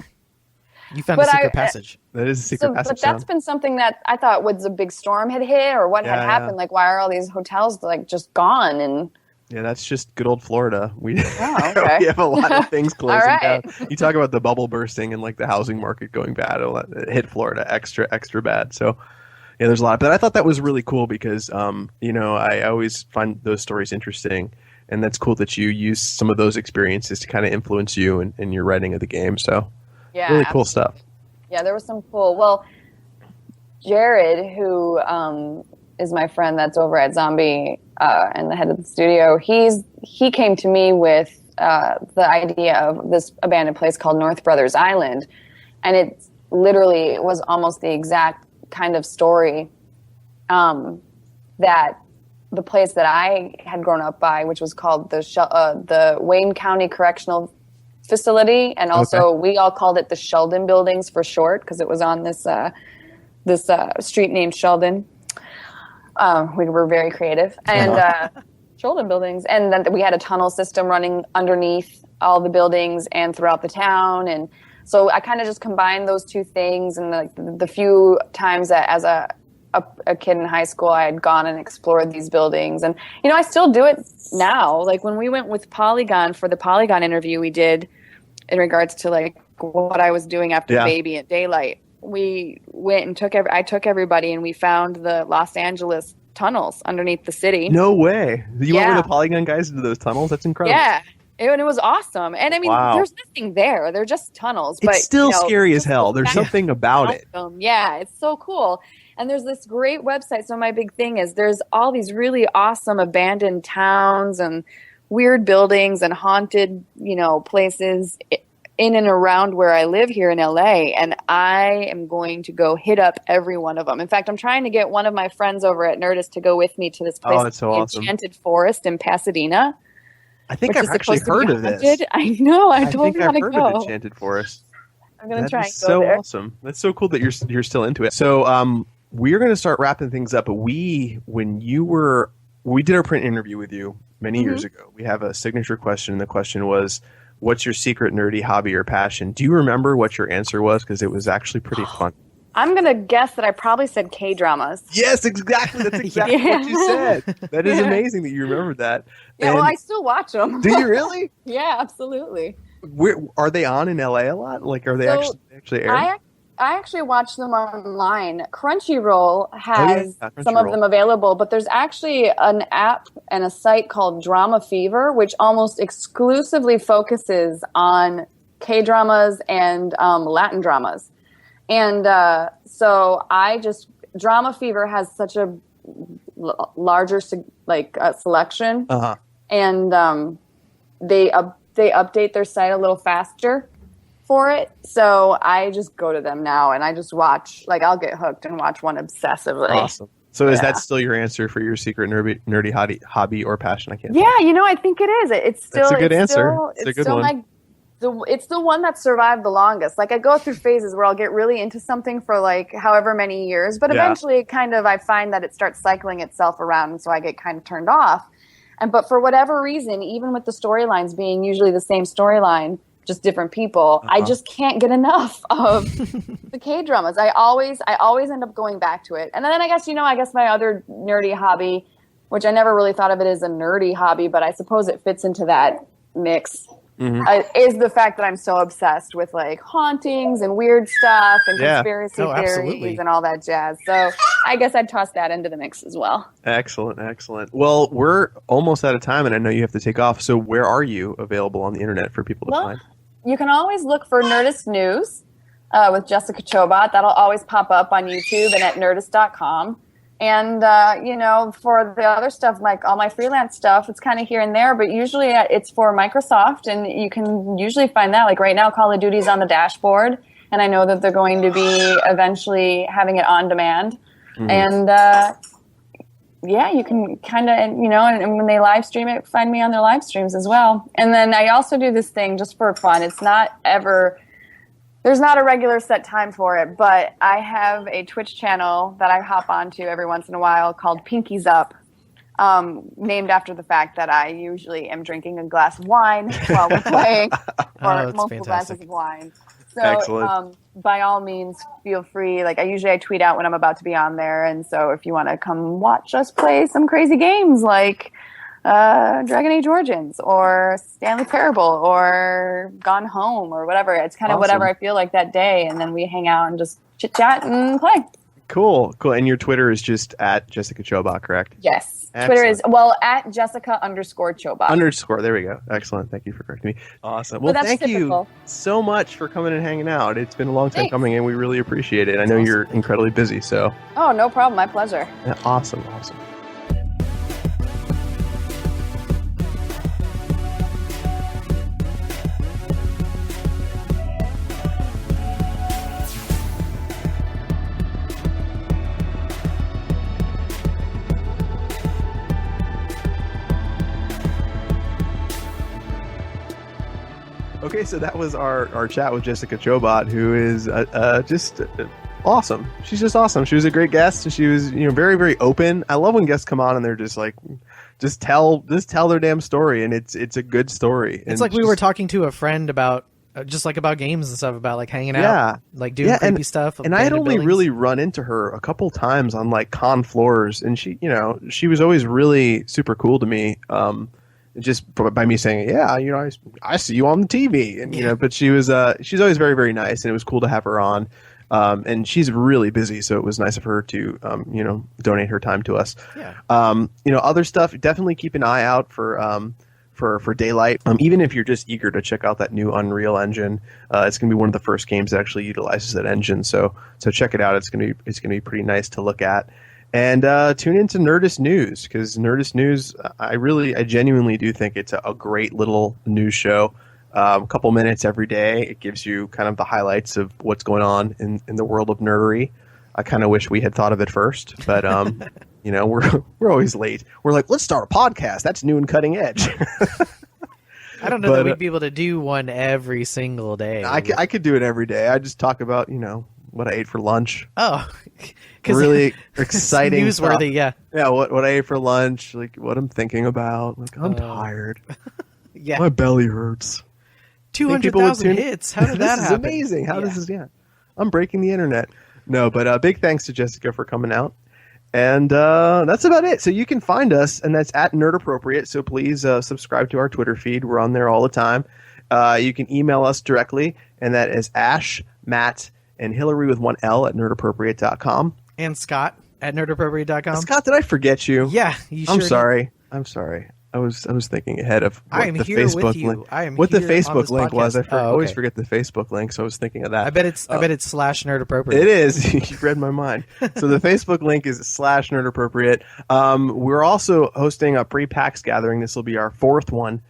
You found a secret passage.
That is a secret passage.
But that's been something that I thought was a big storm had hit, or what had happened. Like, why are all these hotels like just gone? And
Yeah, that's just good old Florida. We
we
have a lot of things closing
right.
down. You talk about the bubble bursting and like the housing market going bad. It hit Florida extra bad. So yeah, there's a lot. But I thought that was really cool because I always find those stories interesting, and that's cool that you use some of those experiences to kind of influence you in your writing of the game. So
yeah,
really cool stuff.
Yeah, there was some cool. Well, Jared, who is my friend that's over at Zombie and the head of the studio, he came to me with the idea of this abandoned place called North Brothers Island, and it literally was almost the exact kind of story that the place that I had grown up by, which was called the Wayne County Correctional Facility, and also we all called it the Sheldon Buildings for short because it was on this street named Sheldon. We were very creative, and Sheldon Buildings, and then we had a tunnel system running underneath all the buildings and throughout the town, and so I kind of just combined those two things. And the few times that as a kid in high school I had gone and explored these buildings, and I still do it now. Like when we went with Polygon for the Polygon interview we did in regards to like what I was doing after Baby at Daylight, we went and I took everybody and we found the Los Angeles tunnels underneath the city.
No way. You went with the Polygon guys into those tunnels? That's incredible.
Yeah. It was awesome. And I mean, there's nothing there. They're just tunnels. But
it's still scary as hell. There's something about it.
Yeah, it's so cool. And there's this great website. So my big thing is there's all these really awesome abandoned towns and weird buildings and haunted, places in and around where I live here in LA. And I am going to go hit up every one of them. In fact, I'm trying to get one of my friends over at Nerdist to go with me to this place,
that's so awesome.
Enchanted Forest in Pasadena.
I think I've actually heard of this.
I know. I totally want to go.
I've heard of Enchanted Forest.
I'm going to try and go
so
there.
Awesome. That's so cool that you're still into it. So we're going to start wrapping things up. But when we did our print interview with you many years ago, we have a signature question. And the question was, what's your secret nerdy hobby or passion? Do you remember what your answer was? Because it was actually pretty fun.
I'm going to guess that I probably said K-dramas.
Yes, exactly. That's exactly what you said. That is amazing that you remembered that.
Yeah, well, I still watch them.
Do you really?
Yeah, absolutely.
Are they on in LA a lot? Like, are they actually airing?
I actually watch them online. Crunchyroll has some of them available, but there's actually an app and a site called Drama Fever, which almost exclusively focuses on K-dramas and Latin dramas. And so Drama Fever has such a larger selection, and they update their site a little faster for it. So I just go to them now and I just watch. Like I'll get hooked and watch one obsessively.
Awesome. So is that still your answer for your secret nerdy hobby or passion? I can't.
Yeah, I think it is. It's still
a good answer. It's a good one.
It's the one that survived the longest. Like I go through phases where I'll get really into something for like however many years, but eventually I find that it starts cycling itself around, and so I get kind of turned off. But for whatever reason, even with the storylines being usually the same storyline, just different people, I just can't get enough of the K-dramas. I always end up going back to it. And then I guess my other nerdy hobby, which I never really thought of it as a nerdy hobby, but I suppose it fits into that mix. Is the fact that I'm so obsessed with like hauntings and weird stuff and conspiracy theories and all that jazz. So I guess I'd toss that into the mix as well.
Excellent. Well, we're almost out of time, and I know you have to take off. So where are you available on the internet for people to find?
You can always look for Nerdist News with Jessica Chobot. That'll always pop up on YouTube and at Nerdist.com. And, for the other stuff, like all my freelance stuff, it's kind of here and there, but usually it's for Microsoft, and you can usually find that. Like right now, Call of Duty's on the dashboard, and I know that they're going to be eventually having it on demand. And, you can kind of, and when they live stream it, find me on their live streams as well. And then I also do this thing just for fun. There's not a regular set time for it, but I have a Twitch channel that I hop onto every once in a while called Pinkies Up, named after the fact that I usually am drinking a glass of wine while we're playing, or multiple glasses of wine. So by all means, feel free. Like I tweet out when I'm about to be on there, and so if you want to come watch us play some crazy games like Dragon Age Origins or Stanley Parable or Gone Home or whatever. It's kind of whatever I feel like that day, and then we hang out and just chit chat and play.
Cool. And your Twitter is just at Jessica Chobot, correct?
Yes.
Excellent.
Twitter is at Jessica_Chobot.
There we go. Excellent. Thank you for correcting me. Awesome. Well, thank you so much for coming and hanging out. It's been a long time coming, and we really appreciate it. I know you're incredibly busy, so.
Oh, no problem. My pleasure.
Yeah, awesome. Okay, so that was our chat with Jessica Chobot, who is just awesome. She's just awesome. She was a great guest. She was, very, very open. I love when guests come on and they're just like, just tell their damn story, and it's a good story.
It's like we were talking to a friend about about games and stuff, about like hanging out, like doing creepy stuff.
And I had only really run into her a couple times on like con floors, and she was always really super cool to me. Just by me saying, I see you on the TV, and but she's always very, very nice, and it was cool to have her on. And she's really busy, so it was nice of her to donate her time to us. Other stuff, definitely keep an eye out for Daylight. Even if you're just eager to check out that new Unreal Engine, it's going to be one of the first games that actually utilizes that engine. So check it out. It's going to be pretty nice to look at. And tune into Nerdist News, because Nerdist News, I genuinely do think it's a great little news show. A couple minutes every day. It gives you kind of the highlights of what's going on in the world of nerdery. I kind of wish we had thought of it first, but we're always late. We're like, let's start a podcast. That's new and cutting edge.
I don't know that we'd be able to do one every single day.
I could do it every day. I just talk about what I ate for lunch.
Oh,
really exciting,
newsworthy,
stuff. Yeah. What I ate for lunch, like what I'm thinking about. Like I'm tired.
Yeah,
my belly hurts.
200,000 hits. How did that happen?
This is amazing. How does this? Yeah, I'm breaking the internet. No, but big thanks to Jessica for coming out. And that's about it. So you can find us, and that's at Nerd Appropriate. So please subscribe to our Twitter feed. We're on there all the time. You can email us directly, and that is Ash, Matt, and Hillary with one L at nerdappropriate.com.
And Scott at nerdappropriate.com.
Scott, did I forget you?
Yeah, you sure
I'm sorry. I'm sorry. I was thinking ahead of what the Facebook link. What the Facebook link was. I always forget the Facebook link, so I was thinking of that.
I bet it's /nerdappropriate.
It is. You read my mind. So the Facebook link is /nerdappropriate. We're also hosting a pre-PAX gathering. This will be our 4th one,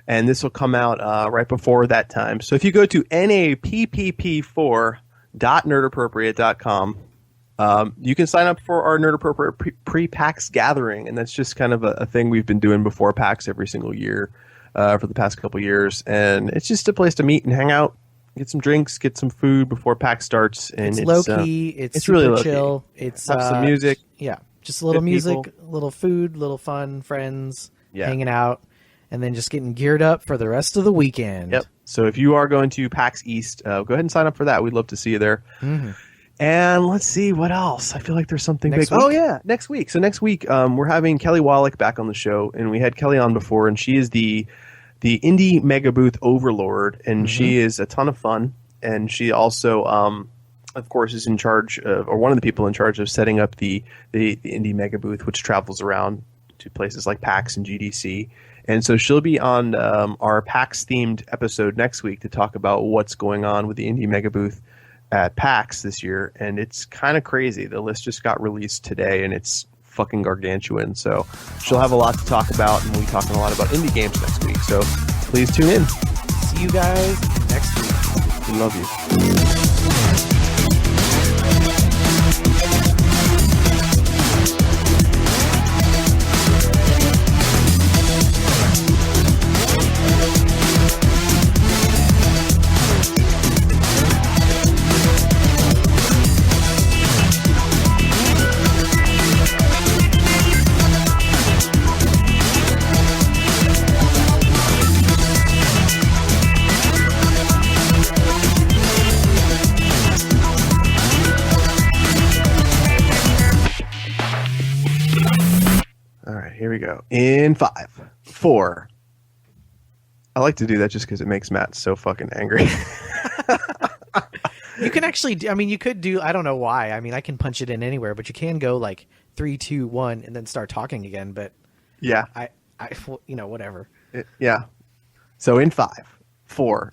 and this will come out right before that time. So if you go to napp4.nerdappropriate.com, you can sign up for our Nerd Appropriate pre-PAX gathering, and that's just kind of a thing we've been doing before PAX every single year for the past couple years, and it's just a place to meet and hang out, get some drinks, get some food before PAX starts. And
it's low key. It's really super chill. It's
have some music.
Yeah, just a little music, a little food, little fun, friends, hanging out, and then just getting geared up for the rest of the weekend.
Yep. So if you are going to PAX East, go ahead and sign up for that. We'd love to see you there.
Mm-hmm.
And let's see what else. I feel like there's something
next
big.
Week?
Oh yeah, next week. So next week, we're having Kelly Wallach back on the show, and we had Kelly on before, and she is the indie mega booth overlord, and she is a ton of fun. And she also, of course, is in charge of, or one of the people in charge of setting up the indie mega booth, which travels around to places like PAX and GDC. And so she'll be on our PAX themed episode next week to talk about what's going on with the indie mega booth at PAX this year, and it's kind of crazy. The list just got released today, and it's fucking gargantuan. So she'll have a lot to talk about, and we'll be talking a lot about indie games next week. So please tune in.
See you guys next week.
We love you. here we go. In 5, 4. I like to do that just because it makes Matt so fucking angry.
You can actually, I mean, you could do, I don't know why. I mean, I can punch it in anywhere, but you can go like 3, 2, 1 and then start talking again. But
yeah,
I whatever.
Yeah. So in 5, 4,